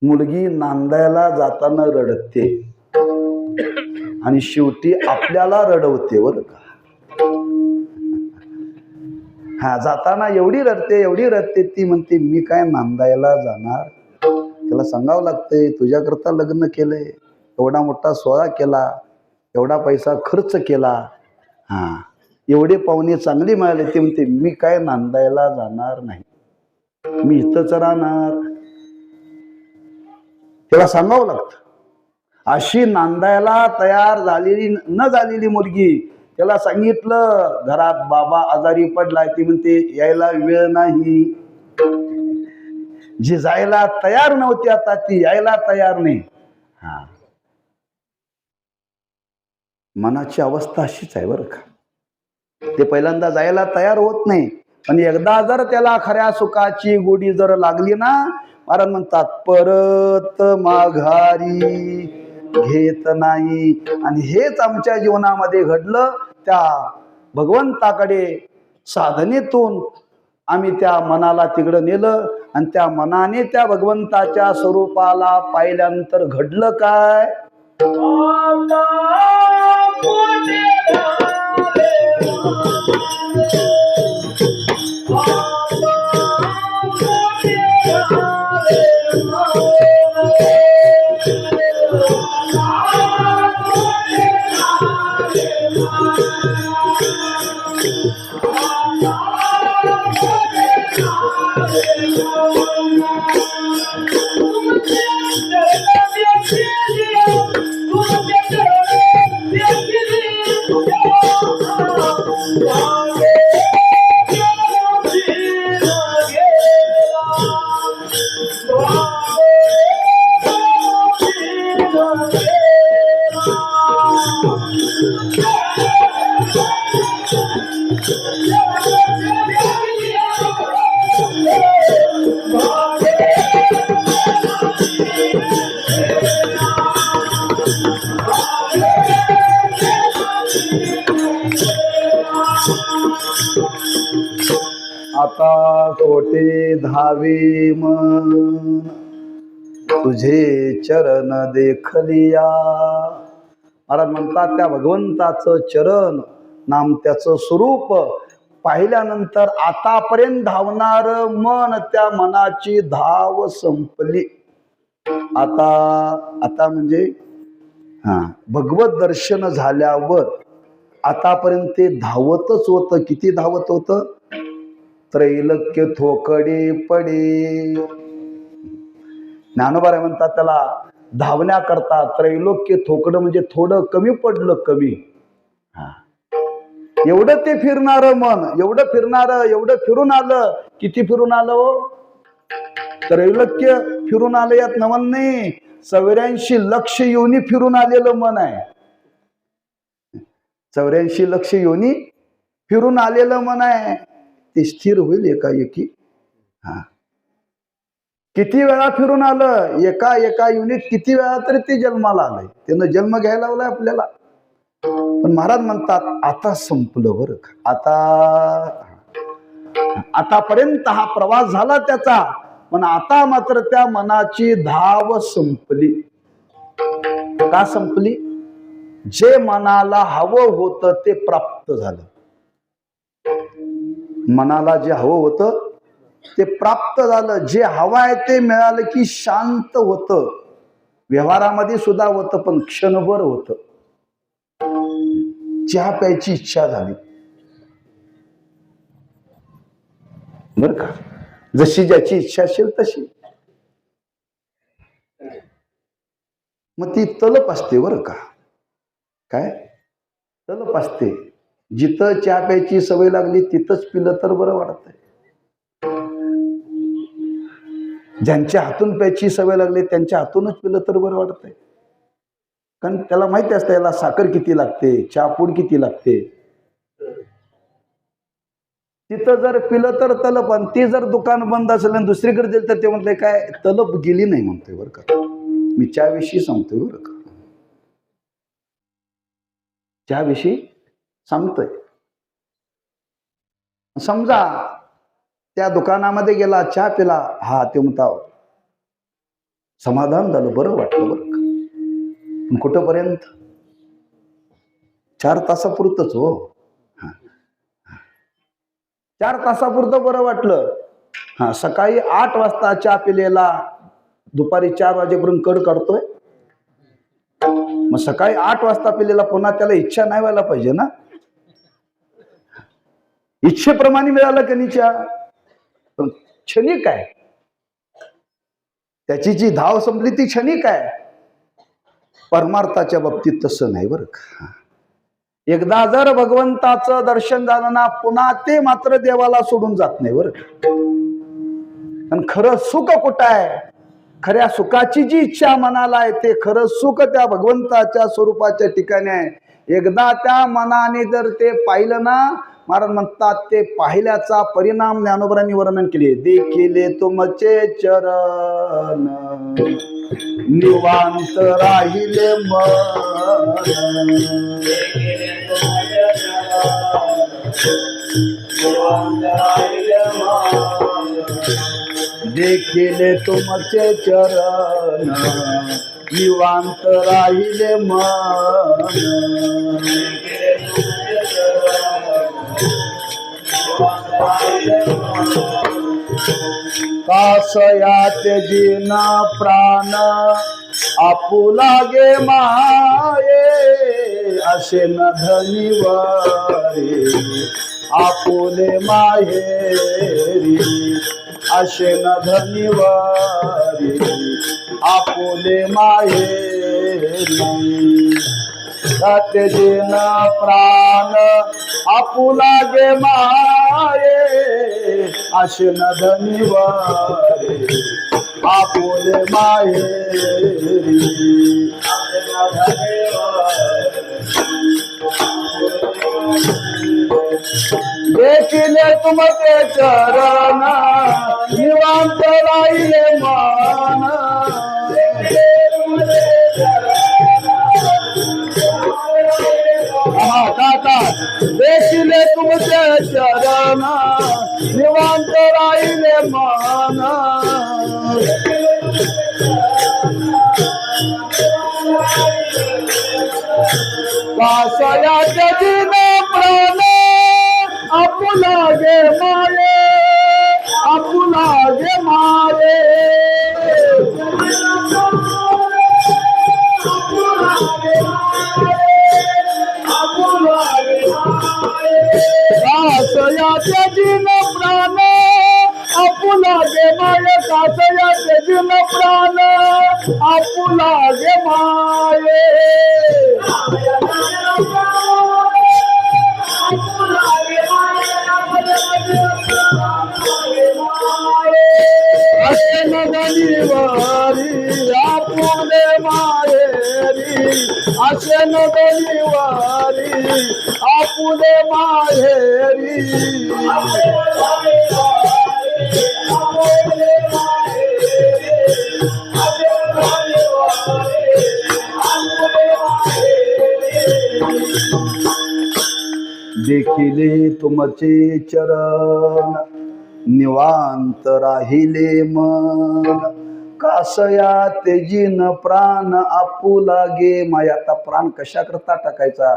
मुलगी नांदायला जाताना रडते आणि शेवटी आपल्याला रडवते बरं का. हा, जाताना एवढी रडते ती म्हणते मी काय नांदायला जाणार. त्याला सांगावं लागतंय तुझ्याकरता लग्न केलंय, एवढा मोठा सोहळा केला, एवढा पैसा खर्च केला, हा एवढे पाहुणे चांगली मिळाले, ते म्हणते मी काय नांदायला जाणार नाही, मी इथंच राहणार. त्याला सांगावं लागतं. अशी नांदायला तयार झालेली न झालेली मुलगी, त्याला सांगितलं घरात बाबा आजारी पडलाय, ती म्हणते यायला वेळ नाही. जी जायला तयार नव्हती आता ती यायला तयार नाही. हा, मनाची अवस्था अशीच आहे बरं का. ते पहिल्यांदा जायला तयार होत नाही, पण एकदा जर त्याला खऱ्या सुखाची गोडी जर लागली ना, महाराज म्हणतात परत माघारी घेत नाही. आणि हेच आमच्या जीवनामध्ये घडलं. त्या भगवंताकडे साधनेतून आम्ही त्या मनाला तिकडं नेलं आणि त्या मनाने त्या भगवंताच्या स्वरूपाला पाहिल्यानंतर घडलं काय. आता कोटे धावे मन तुझे चरण देखलिया. महाराज म्हणतात त्या भगवंताचं चरण नाम त्याचं स्वरूप पाहिल्यानंतर आतापर्यंत धावणार मन त्या मनाची धाव संपली. आता आता म्हणजे भगवत दर्शन झाल्यावर आतापर्यंत ते धावतच होतं. किती धावत होतं? त्रैलोक्य थोकडे पडे. ज्ञानोबा म्हणतात त्याला धावण्याकरता त्रैलोक्य थोकडं म्हणजे थोडं कमी पडलं, कमी. एवढं ते फिरणार मन, एवढं फिरणार, एवढं फिरून आलं. किती फिरून आलं? त्रैलोक्य फिरून आलं. यात नवल नाही, 84 लक्ष योनी फिरून आलेलं मन आहे. 84 लक्ष योनी फिरून आलेलं मन आहे. ते स्थिर होईल एकाएकी. किती वेळा फिरून आलं? एका एका युनिट किती वेळा तरी ते जन्माला आलंय. त्यानं जन्म घ्यायला लावलाय आपल्याला. पण महाराज म्हणतात आता संपलं बरं का. आतापर्यंत हा प्रवास झाला त्याचा, पण आता मात्र त्या मनाची धाव संपली. का संपली? जे मनाला हवं होतं ते प्राप्त झालं. मनाला जे हवं होतं ते प्राप्त झालं. जे हवं आहे ते मिळालं की शांत होतं. व्यवहारामध्ये सुद्धा होतं, पण क्षणभर होतं. चहा प्यायची इच्छा झाली बर का. जशी ज्याची इच्छा असेल तशी. मग ती तलप असते बरं का. काय तलप असते. जिथं चहा प्यायची सवय लागली तिथंच पिलं तर बरं वाटतंय. ज्यांच्या हातून प्यायची सवय लागली त्यांच्या हातूनच पिलं तर बरं वाटतंय. कारण त्याला माहिती असतं याला साखर किती लागते, चहापूड किती लागते. तिथं जर पिलं तर तलप. आणि ती जर दुकान बंद असेल आणि दुसरीकडे दिलं तर ते म्हटलंय काय तलप गेली नाही म्हणतोय बरं का. मी चहाविषयी सांगतोय बरं का. चहाविषयी सांगतोय. समजा त्या दुकानामध्ये गेला, चहा पिला, हा ते म्हणता समाधान झालं, बरं वाटलं बरं का. पण कुठंपर्यंत? 4 तासापुरतच हो. 4 तासापुरतं बरं वाटलं. सकाळी 8 वाजता चहा पिलेला दुपारी 4 वाजेपर्यंत कड काढतोय. मग सकाळी 8 वाजता पिलेला पुन्हा त्याला इच्छा नाही व्हायला पाहिजे ना. इच्छेप्रमाणे मिळालं का नाही चहा. पण क्षणिक आहे. त्याची जी धाव संपली ती क्षणिक आहे. परमार्थाच्या बाबतीत तसं नाही बरं का. एकदा जर भगवंताचं दर्शन झालं ना, पुन्हा ते मात्र देवाला सोडून जात नाही बरं का. आणि खरं सुख कुठं आहे? खऱ्या सुखाची जी इच्छा मनाला आहे ते खरं सुख त्या भगवंताच्या स्वरूपाच्या ठिकाणी आहे. एकदा त्या मनाने जर ते पाहिलं ना, महाराज म्हणतात ते पाहिल्याचा परिणाम ज्ञानोबरांनी वर्णन केले. देखिले तुमचे चरण निवांत राहिले मन. देखिले तुमचे चरण निवांत राहिले मन. कासयात जीना प्राण आपुलागे माये. असे न धनिवारे आपुले माहेरी. असे न धनिवारे आपुले माहेरी. सत्यजिन प्राण आपुला गे माये आशन धनिवारे आपुले माहेरी देखिले तुमचे चरण निवांत राहिले मान काका देखिले तुमचे चरण निवांत राहिले मान कासयाचे दिन प्राण आपुला गे माये आपुला गे माये कासयाचे दिन प्राण आपुला गे माये कासयाचे दिन प्राण आपुला गे माये अशन धनिवारी आपुले माहेरी अशन धनिवारी आपुले माहेरी देखिले तुमचे चरण निवांत राहिले मन कासया तेजीन प्राण आपुला गे माया. आता प्राण कशा करता टाकायचा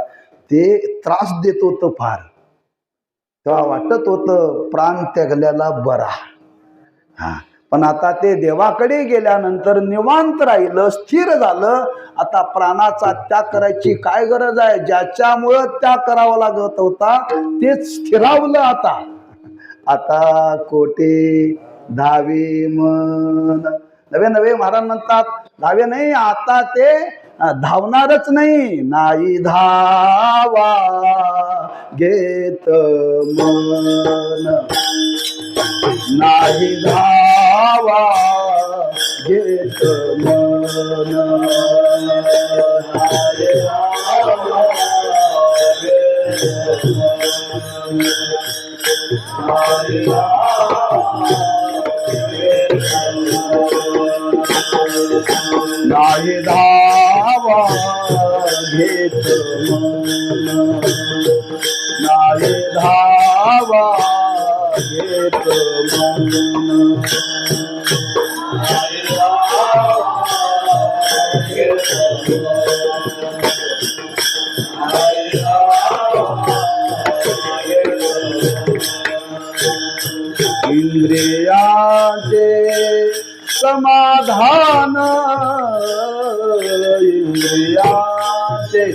ते त्रास देत होतं फार, तेव्हा वाटत होतं प्राण त्यागल्याला बरा. पण आता ते देवाकडे गेल्यानंतर निवांत राहिलं, स्थिर झालं. आता प्राणाचा त्याग करायची काय गरज आहे? ज्याच्यामुळं त्याग करावा लागत होता तेच स्थिरावलं. आता कोटे धावे मन नवे नवे महाराज म्हणतात धावे नाही, आता ते धावणारच नाही. नाही धावा घेत मन नाही धावा घेत मन नाही धावा घेत मन नाही धावा घेत मन इंद्रियाचे समाधान इंद्रियाचे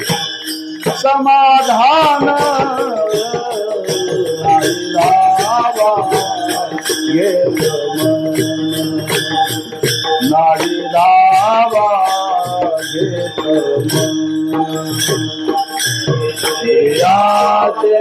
समाधान नाही धावा घेत मन नाही धावा घेत मन इंद्रियाचे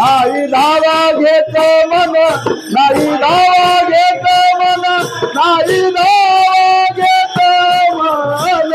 नाही धावा घेत मन नाही धावा घेत मन नाही धावा घेत मन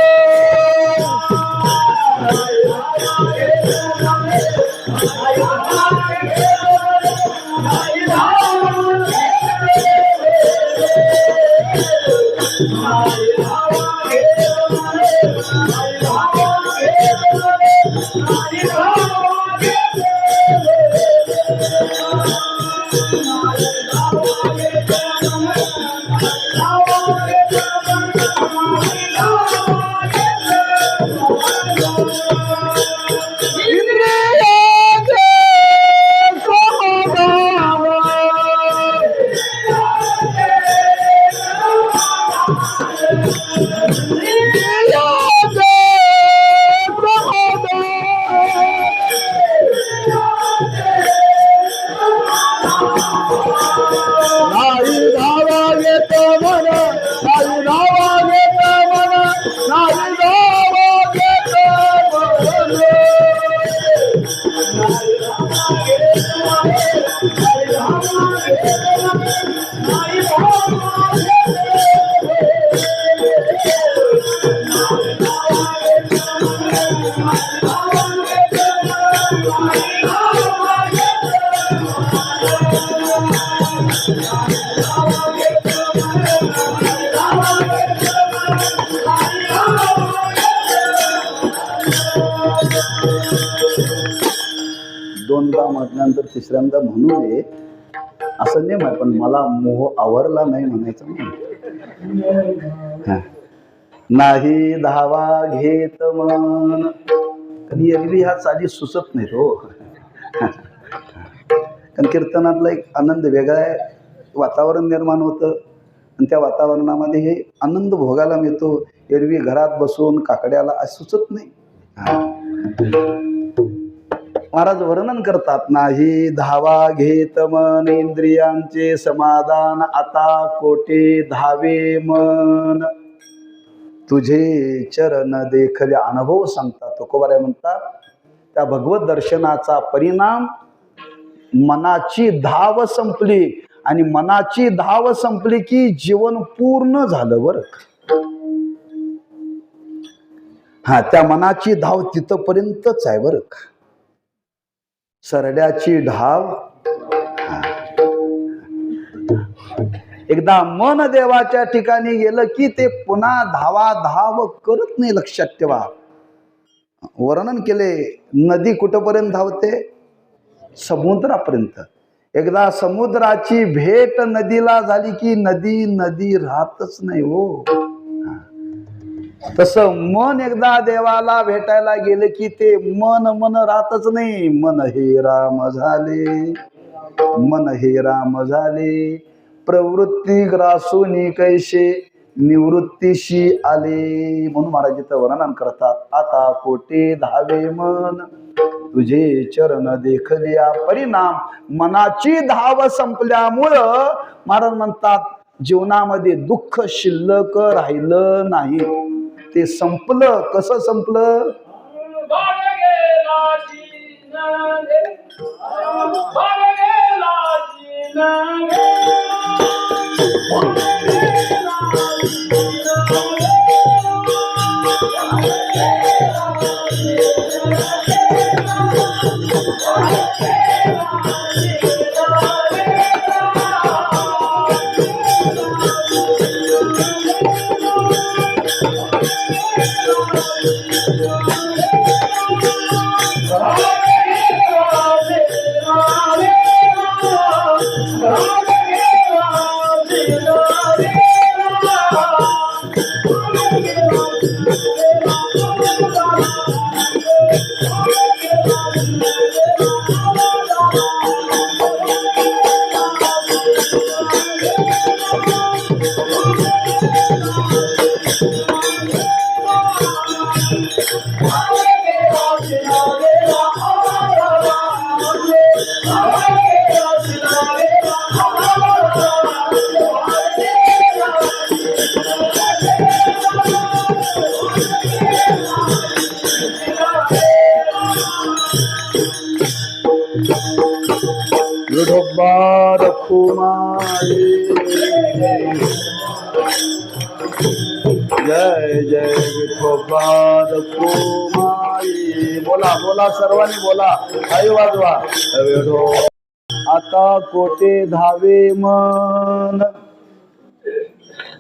दोनदा म्हटल्यानंतर तिसऱ्यांदा म्हणू नये असं नेम आहे, पण मला मोह आवरला नाही म्हणायचं म्हणून. नाही धावा घेत मन, कधी एरवी ह्या चाली सुचत नाहीत हो. कारण कीर्तनातला एक आनंद वेगळा आहे, वातावरण निर्माण होतं आणि त्या वातावरणामध्ये हे आनंद भोगायला मिळतो. एरवी घरात बसून काकड्याला असं सुचत नाही. महाराज वर्णन करतात, नाही धावा घेत मन इंद्रियांचे समाधान, आता कोटे धावे मन तुझे चरण देखले. अनुभव सांगतात तुकोबाराय म्हणतात, त्या भगवत दर्शनाचा परिणाम मनाची धाव संपली, आणि मनाची धाव संपली की जीवन पूर्ण झालं बरं. हा, त्या मनाची धाव तिथपर्यंतच आहे बरं. सरड्याची ढाव, एकदा मन देवाच्या ठिकाणी गेलं की ते पुन्हा धावा धाव करत नाही. लक्षात ठेवा. वर्णन केले, नदी कुठपर्यंत धावते? समुद्रापर्यंत. एकदा समुद्राची भेट नदीला झाली की नदी नदी राहतच नाही हो. तसं मन एकदा देवाला भेटायला गेले की ते मन मन राहतच नाही. मन हे राम झाले, मन हे राम झाले, प्रवृत्ती ग्रासूनी कैसे निवृत्तीशी आले. म्हणून महाराज इथं वर्णन करतात, आता कोटे धावे मन तुझे चरण देखलिया. परिणाम मनाची धाव संपल्यामुळं महाराज म्हणतात जीवनामध्ये दुःख शिल्लक राहिलं नाही. ते संपलं. कसं संपलं? जय जय विठोबा रखुमाई. बोला बोला सर्वांनी बोला, आई वाजवा. आता कोटे धावे मन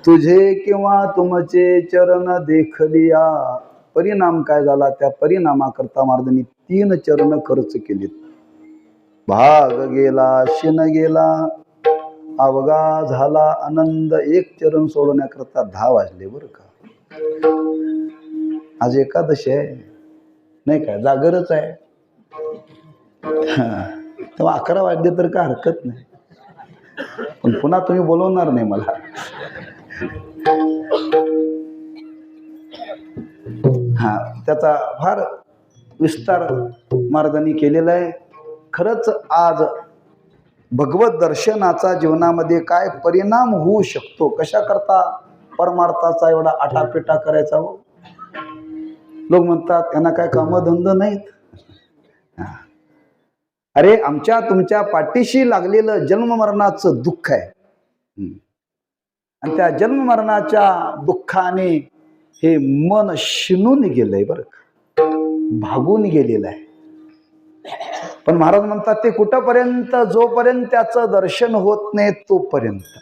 तुझे किंवा तुमचे चरण देखलिया. परिणाम काय झाला? त्या परिणामाकरता महाराजांनी 3 चरण खर्च केलीत. भाग गेला, शिन गेला, अवघा झाला आनंद. 1 चरण सोडण्याकरता 10 वाजले बरं का. आज एकादशी आहे नाही काय, जागरच आहे. तेव्हा 11 वाजले तर काय हरकत नाही, पण पुन्हा तुम्ही बोलवणार नाही मला. हा, त्याचा फार विस्तार महाराजांनी केलेला आहे. खरंच आज भगवत दर्शनाचा जीवनामध्ये काय परिणाम होऊ शकतो, कशा करता परमार्थाचा एवढा आटापिटा करायचा हो. लोक म्हणतात त्यांना काय कामधंद नाहीत. अरे आमच्या तुमच्या पाठीशी लागलेलं जन्म मरणाचं दुःख आहे. आणि त्या जन्म मरणाच्या दुःखाने हे मन शिनून गेलंय बरं का, भागून गेलेलं आहे. पण महाराज म्हणतात ते कुठपर्यंत, जोपर्यंत त्याचं दर्शन होत नाही तोपर्यंत.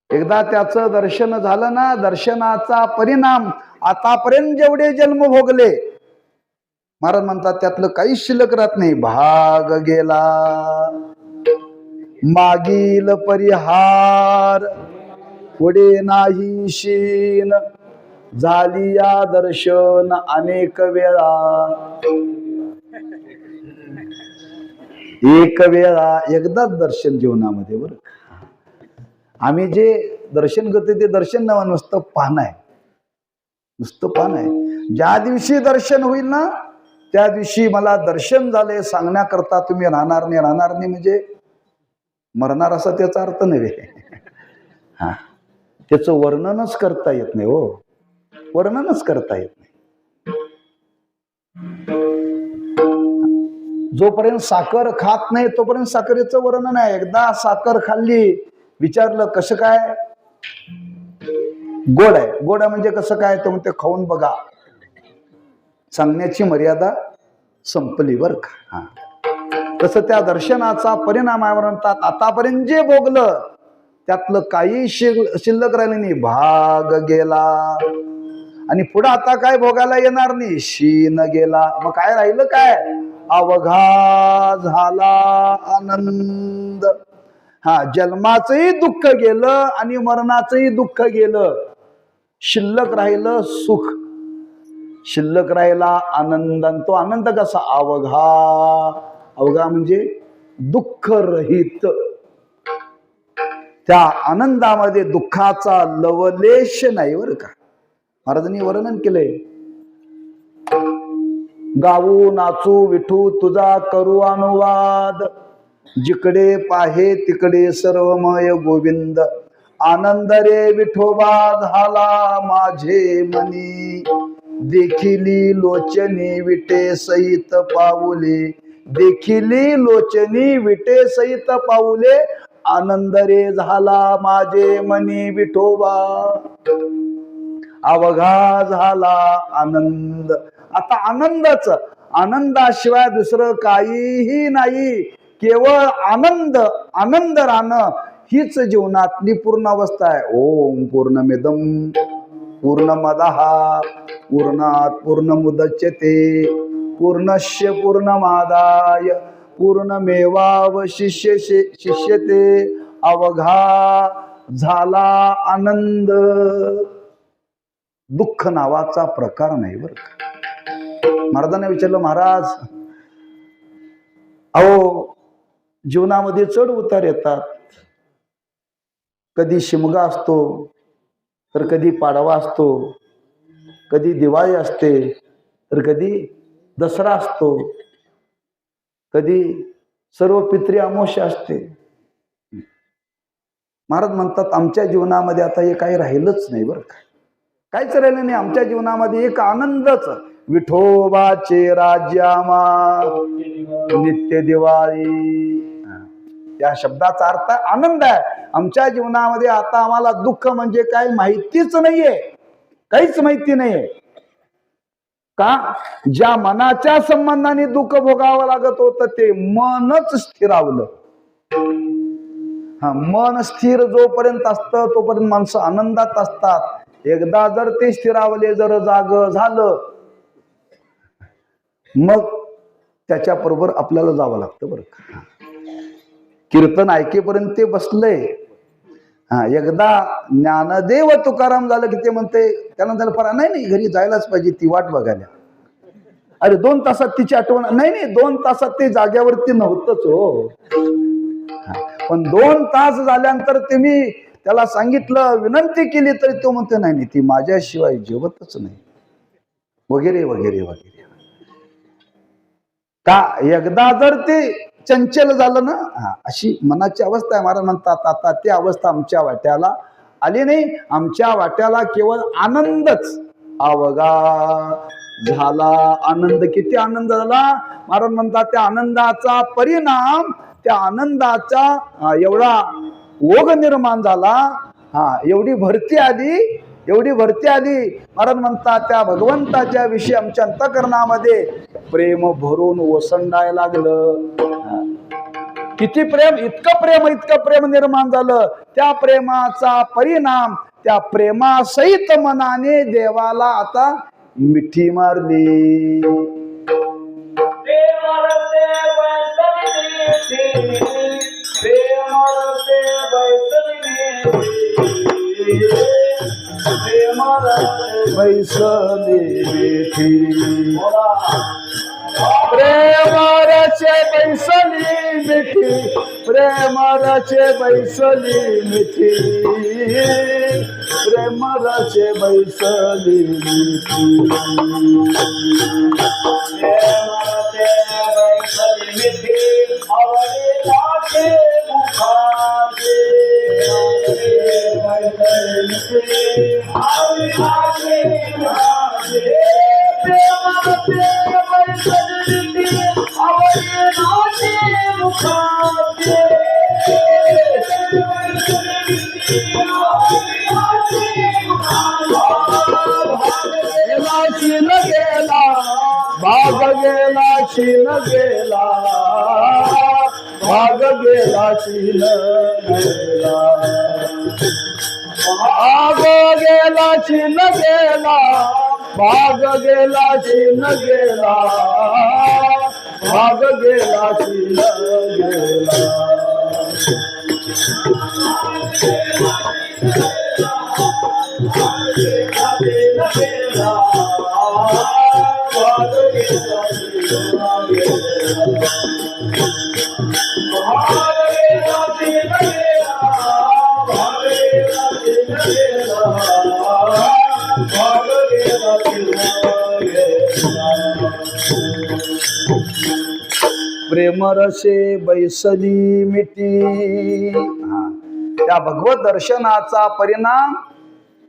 एकदा त्याचं दर्शन झालं ना, दर्शनाचा परिणाम आतापर्यंत जेवढे जन्म भोगले, महाराज म्हणतात त्यातलं काही शिल्लक राहत नाही. भाग गेला मागील परिहार, पुढे नाही शीन, झाली या दर्शन अनेक वेळा. एक वेळा, एकदाच दर्शन जीवनामध्ये बरं. आम्ही जे दर्शन करतो ते दर्शन नव्हे, नुसतं पाहणं आहे, नुसतं पाहणं आहे. ज्या दिवशी दर्शन होईल ना, त्या दिवशी मला दर्शन झाले सांगण्याकरता तुम्ही राहणार नाही. राहणार नाही म्हणजे मरणार असा त्याचा अर्थ नव्हे. हा, त्याचं वर्णनच करता येत नाही हो, वर्णनच करता येत नाही. जोपर्यंत साखर खात नाही तोपर्यंत साखरेचं वर्णन आहे. एकदा साखर खाल्ली, विचारलं कसं काय, गोड आहे. गोड आहे म्हणजे कसं काय, तर म्हणते खाऊन बघा. सांगण्याची मर्यादा संपली बरं का. हा, तसं त्या दर्शनाचा परिणाम आहे. म्हणतात आतापर्यंत जे भोगलं त्यातलं काही शिल्लक राहिलं नाही, भाग गेला. आणि पुढे आता काय भोगायला येणार नाही, शीन गेला. मग काय राहिलं, काय अवघा झाला आनंद. हा, जन्माचंही दुःख गेलं आणि मरणाचंही दुःख गेलं, शिल्लक राहिलं सुख, शिल्लक राहिला आनंद. आणि तो आनंद कसा, अवघा. अवघा म्हणजे दुःख रहित. त्या आनंदामध्ये दुःखाचा लवलेश नाही बरं का. महाराजांनी वर्णन केलंय, गाऊ नाचू विठू तुझा करू अनुवाद, जिकडे पाहे तिकडे सर्वमय गोविंद, आनंद रे विठोबा झाला माझे मनी, देखिली लोचनी विटे सहित पाऊले, देखिली लोचनी विटे सहित पाऊले, आनंद रे झाला माझे मनी विठोबा. अवघा झाला आनंद. आता आनंदच, आनंदाशिवाय दुसरं काहीही नाही. केवळ आनंद, आनंद राहणं हीच जीवनातली पूर्ण अवस्था आहे. ओम पूर्णमिदं पूर्णमदः पूर्णात् पूर्णमुदच्यते पूर्णस्य पूर्णमादाय पूर्णमेवावशिष्यते. अवघा झाला आनंद. दुःख नावाचा प्रकार नाही बरं का. महाराजांना विचारलं, महाराज अहो जीवनामध्ये चढ उतार येतात, कधी शिमगा असतो, तर कधी पाडवा असतो, कधी दिवाळी असते, तर कधी दसरा असतो, कधी सर्व पितृ अमावस्या असते. महाराज म्हणतात आमच्या जीवनामध्ये आता हे काही राहिलंच नाही बरं का, काहीच राहिलं नाही. आमच्या जीवनामध्ये एक आनंदच, विठोबाचे राज्यामा नित्य दिवाळी. या शब्दाचा अर्थ आनंद आहे. आमच्या जीवनामध्ये आता आम्हाला दुःख म्हणजे काय माहितीच नाहीये, काहीच माहिती नाहीये. का, ज्या मनाच्या संबंधाने दुःख भोगावं लागत होतं ते मनच स्थिरावलं. हा, मन स्थिर जोपर्यंत असतं तोपर्यंत माणसं आनंदात असतात. एकदा जर ते स्थिरावले, जर जाग झालं, मग त्याच्या बरोबर आपल्याला जावं लागतं बरं का. कीर्तन ऐकेपर्यंत ते बसलंय. हा, एकदा ज्ञानदेव तुकाराम झालं की ते म्हणते, त्याला झालं फरा नाही नाही घरी जायलाच पाहिजे, ती वाट बघायला. अरे 2 तासात तिची आठवण नाही, नाही 2 तासात ते जाग्यावरती नव्हतंच हो. पण 2 तास झाल्यानंतर तुम्ही त्याला सांगितलं, विनंती केली, तरी तो म्हणतो नाही नाही ती माझ्याशिवाय जेवतच नाही, वगैरे वगैरे वगैरे. का, एकदा जर ते चंचल झालं ना, अशी मनाची अवस्था आहे. महाराज म्हणतात आता ती अवस्था आमच्या वाट्याला आली नाही. आमच्या वाट्याला केवळ आनंदच. अवघा झाला आनंद. किती आनंद झाला महाराज म्हणतात. त्या आनंदाचा परिणाम, त्या आनंदाचा एवढा ओघ निर्माण झाला. एवढी भरती आली, एवढी भरती आली. महाराज म्हणतात त्या भगवंताच्या विषयी आमच्या अंतःकरणामध्ये प्रेम भरून ओसंडायला लागलं. किती प्रेम, इतकं प्रेम निर्माण झालं. त्या प्रेमाचा परिणाम, त्या प्रेमासहित मनाने देवाला आता मिठी मारली. बैसली मिठी, प्रेमाचे बैसली मिठी, प्रेमाचे बैसली मिठी, प्रेमाचे बैसली मिठी, प्रेमाचे बैसली मिठी, आवडे लागे मुखाचे, आवडे लागे मुखाचे, प्रेमाचे बैसली मिठी, आवडे लागे मुखाचे, शीन गेला, भाग गेला, शीन गेला, भाग गेला, शीन गेला, भाग गेला, शीन गेला, भाग गेला, शीन गेला, भाग गेला, शीन गेला. प्रेमरसे बैसली मिठी. त्या भगवत दर्शनाचा परिणाम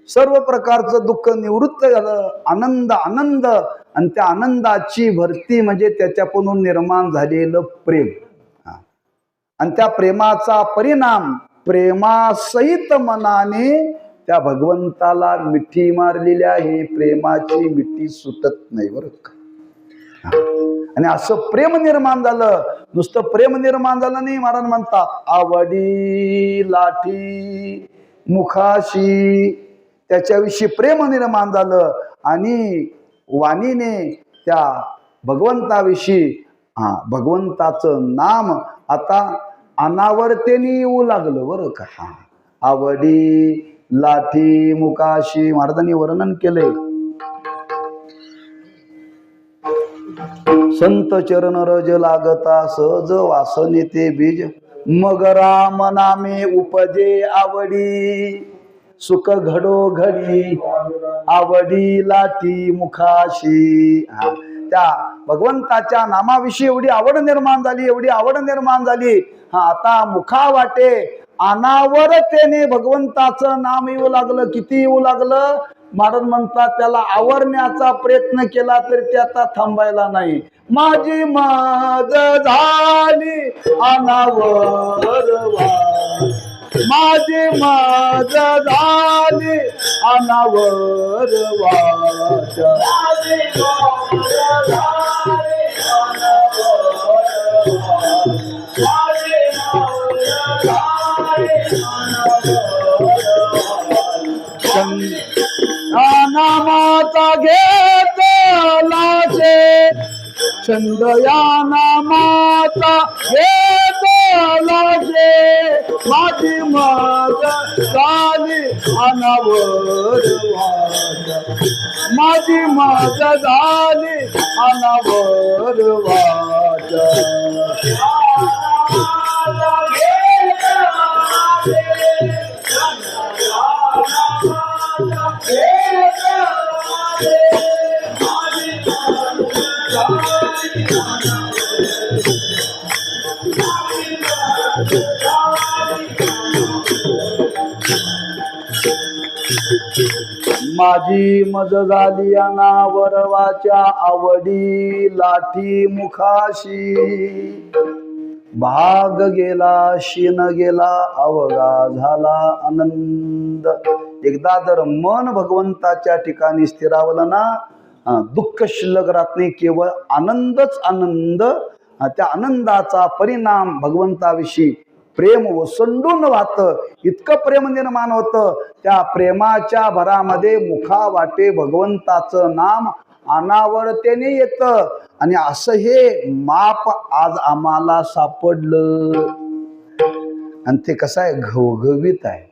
सर्व प्रकारचं दुःख निवृत्त झालं. आनंद आनंद, आणि त्या आनंदाची भरती म्हणजे त्याच्याकडून निर्माण झालेलं प्रेम. आणि त्या प्रेमाचा परिणाम प्रेमासहित मनाने त्या भगवंताला मिठी मारलेली आहे. प्रेमाची मिठी सुटत नाही बरं का. आणि असं प्रेम निर्माण झालं. नुसतं प्रेम निर्माण झालं नाही, महाराज म्हणतात आवडी लाठी मुखाशी, त्याच्याविषयी प्रेम निर्माण झालं. आणि वाणीने त्या भगवंताविषयी भगवंताचं नाम आता अनावर्तेने येऊ लागलं बरं का. आवडी लाठी मुखाशी महाराजांनी वर्णन केले. संत चरण रज लागता सहज वासने ते बीज, मग राम नामे उपजे आवडी, सुख घडो घडी आवडी लाठी मुखाशी. त्या भगवंताच्या नामाविषयी एवढी आवड निर्माण झाली, एवढी आवड निर्माण झाली. आता मुखा वाटे अनावरतेने भगवंताचं नाम येऊ लागलं. किती येऊ लागलं महाराज म्हणतात, त्याला आवरण्याचा प्रयत्न केला तरी ते आता थांबायला नाही. माझी मज झाली अनावरवा, माझी मज झाली अनावरवा, नामाचा घेतलाचे छंद, या नामाचा घेतलाचे, माझी मज झाली अनावरवा, माझी मज झाली अनावरवा. माझी मज झाली अनावरवाच्या आवडी लाठी मुखाशी भाग गेला शीन गेला अवघा झाला आनंद. एकदा जर मन भगवंताच्या ठिकाणी स्थिरावलं ना दुःख शिल्लक राहत नाही, केवळ आनंदच आनंद. त्या आनंदाचा परिणाम भगवंताविषयी प्रेम ओसंडून वाहतं. इतकं प्रेम निर्माण होतं, त्या प्रेमाच्या भरामध्ये मुखा वाटे भगवंताचं नाम अनावरतेने येतं. आणि असं हे माप आज आम्हाला सापडलं. आणि ते कसं आहे, घवघवीत आहे,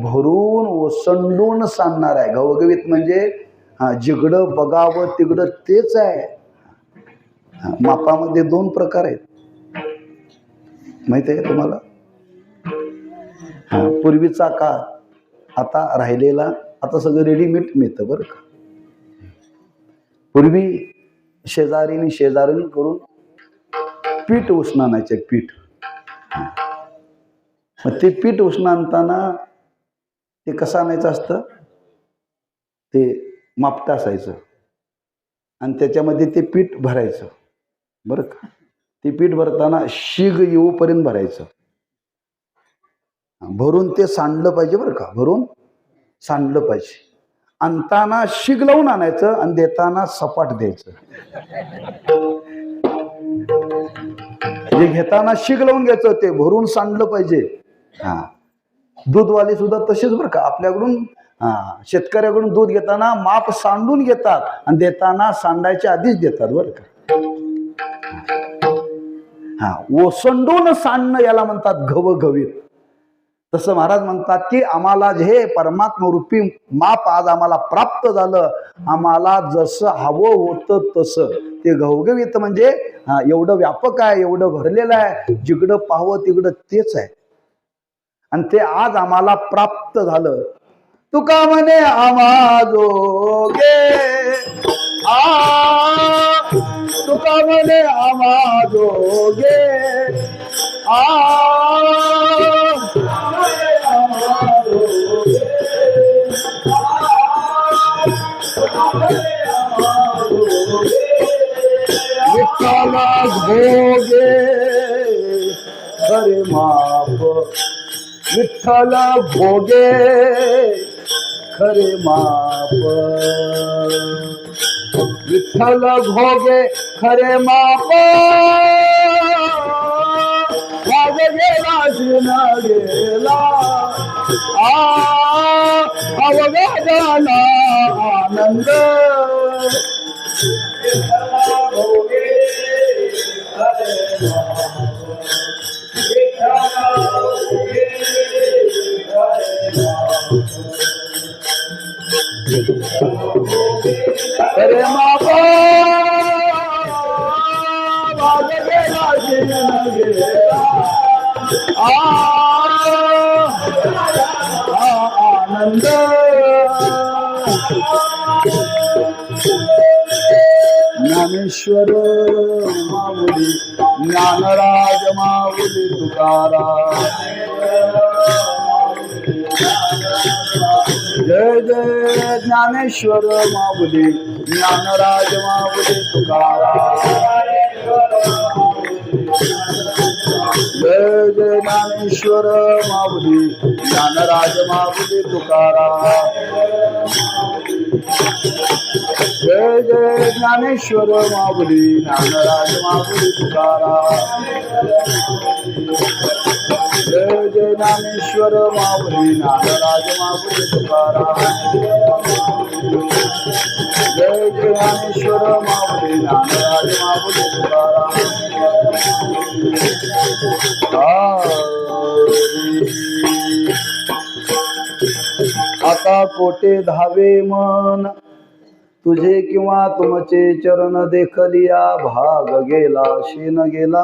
भरून ओसंडून सांगणार आहे. घवघवीत म्हणजे जिकडं बघावं तिकडं तेच आहे. मापामध्ये दोन प्रकार आहेत, माहिती आहे तुम्हाला. पूर्वीचा काळ, आता राहिलेला, आता सगळं रेडीमेड मिळतं बरं का. पूर्वी शेजारीने करून पीठ उष्ण आणायचे, पीठ. मग ते पीठ उष्ण आणताना ते कसं आणायचं असतं, ते मापटं असायचं आणि त्याच्यामध्ये ते पीठ भरायचं बरं का. ते पीठ भरताना शिग येऊपर्यंत भरायचं, भरून ते सांडलं पाहिजे बरं का, भरून सांडलं पाहिजे. आणताना शिग लावून आणायचं आणि देताना सपाट द्यायचं. जे घेताना शिग लावून घ्यायचं, ते भरून सांडलं पाहिजे. दूधवाले सुद्धा तसेच बरं का, आपल्याकडून शेतकऱ्याकडून दूध घेताना माप सांडून घेतात आणि देताना सांडायच्या आधीच देतात बरं का. ओसंडून सांडणं याला म्हणतात घवघवीत. तसं महाराज म्हणतात की आम्हाला हे परमात्मा रूपी माप आज आम्हाला प्राप्त झालं. आम्हाला जसं हवं होतं तसं ते घवघवीत म्हणजे एवढं व्यापक आहे, एवढं भरलेलं आहे, जिकडं पाहावं तिकडं तेच आहे. आणि ते आज आम्हाला प्राप्त झालं. तुका म्हणे आम्हा जोगे तुका म्हणे आम्हा जोगे विठ्ठला भोगे खरे माप, विठ्ठल भोगे खरे माप, विठ्ठल भोगे खरे माप. वाज गेला शिन गेला अवघा झाला आनंद. खरे मापा वाज गेला शिन गेला आनंद. ज्ञानेश्वर माऊली ज्ञानराज माऊली तुकाराम. जय जय ज्ञानेश्वर माऊली ज्ञानराज माऊली तुकाराम. जय जय ज्ञानेश्वर माऊली ज्ञानराज माऊली तुकाराम. जय जय ज्ञानेश्वर माऊली ज्ञानराज माऊली तुकाराम. जय जय ज्ञानेश्वर माऊली ज्ञानराज माऊली तुकाराम. जय जय ज्ञानेश्वर माऊली ज्ञानराज माऊली तुकाराम. आता कोटे धावे मन तुझे किंवा तुमचे चरण देखलिया. भाग गेला शीन गेला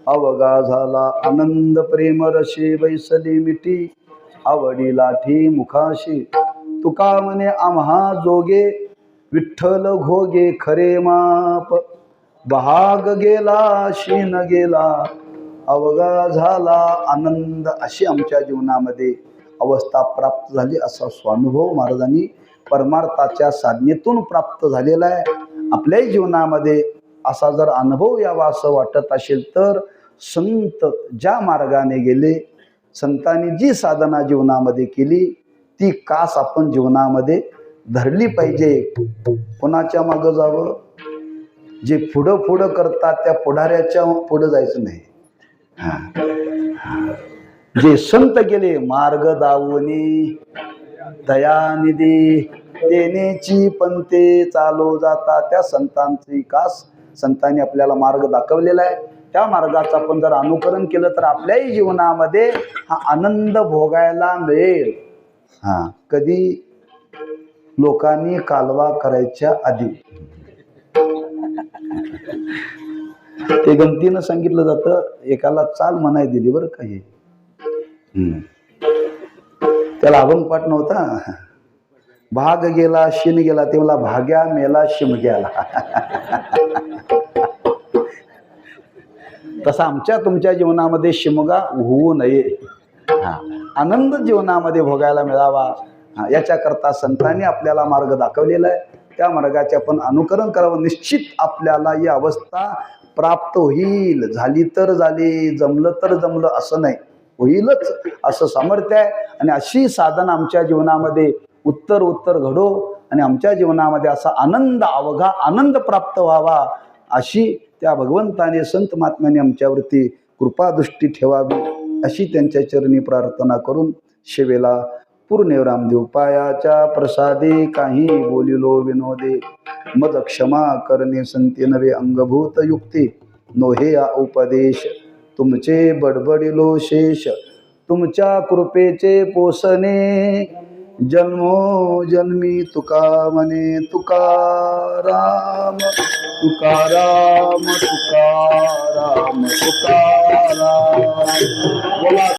अवघा झाला आनंद. प्रेम रशी बैसली मिठी आवडी लाठी मुखाशी. तुका म्हणे आम्हा जोगे विठ्ठल घोगे खरे माप. भाग गेला शीन गेला अवघा झाला आनंद. अशी आमच्या जीवनामध्ये अवस्था प्राप्त झाली असा स्वानुभव महाराजांनी परमार्थाच्या साधनेतून प्राप्त झालेला आहे. आपल्याही जीवनामध्ये असा जर अनुभव यावा असं वाटत असेल तर संत ज्या मार्गाने गेले, संतांनी जी साधना जीवनामध्ये केली ती कास आपण जीवनामध्ये धरली पाहिजे. कोणाच्या मागं जावं? जे पुढं पुढं करतात त्या पुढाऱ्याच्या पुढं जायचं नाही. जे संत गेले मार्ग दावनी दयानिधी तेनेची पंते चालो जाता, त्या संतांची कास संतांनी आपल्याला मार्ग दाखवलेला आहे. त्या मार्गाचं आपण जर अनुकरण केलं तर आपल्याही जीवनामध्ये हा आनंद भोगायला मिळेल. कधी? लोकांनी कालवा करायच्या आधी. ते गमतीनं सांगितलं जातं, एकाला चाल म्हणाय दिली बरं काही, त्याला अभंग पाठ नव्हता. भाग गेला शिन गेला, ते मला भाग्या मेला शिमग्याला. तसा आमच्या तुमच्या जीवनामध्ये शिमगा होऊ नये, आनंद जीवनामध्ये भोगायला मिळावा याच्याकरता संतांनी आपल्याला मार्ग दाखवलेला आहे. त्या मार्गाचे आपण अनुकरण करावं. निश्चित आपल्याला ही अवस्था प्राप्त होईल. झाली तर झाली, जमलं तर जमलं असं नाही, होईलच असं सामर्थ्य आहे. आणि अशी साधना आमच्या जीवनामध्ये उत्तर उत्तर घडो आणि आमच्या जीवनामध्ये असा आनंद, अवघा आनंद प्राप्त व्हावा अशी त्या भगवंताने संत महात्म्याने आमच्यावरती कृपादृष्टी ठेवावी अशी त्यांच्या चरणी प्रार्थना करून शिवेला पूर्णविराम देऊ. पायाच्या प्रसादे काही बोलिलो विनोदे, मज क्षमा करणे संती नवे अंगभूत युक्ती. नोहे उपदेश तुमचे बडबडिलो शेष, तुमच्या कृपेचे पोसणे जन्मो जन्मी तुका म्हणे. तुकाराम तुकाराम तुकाराम तुकाराम.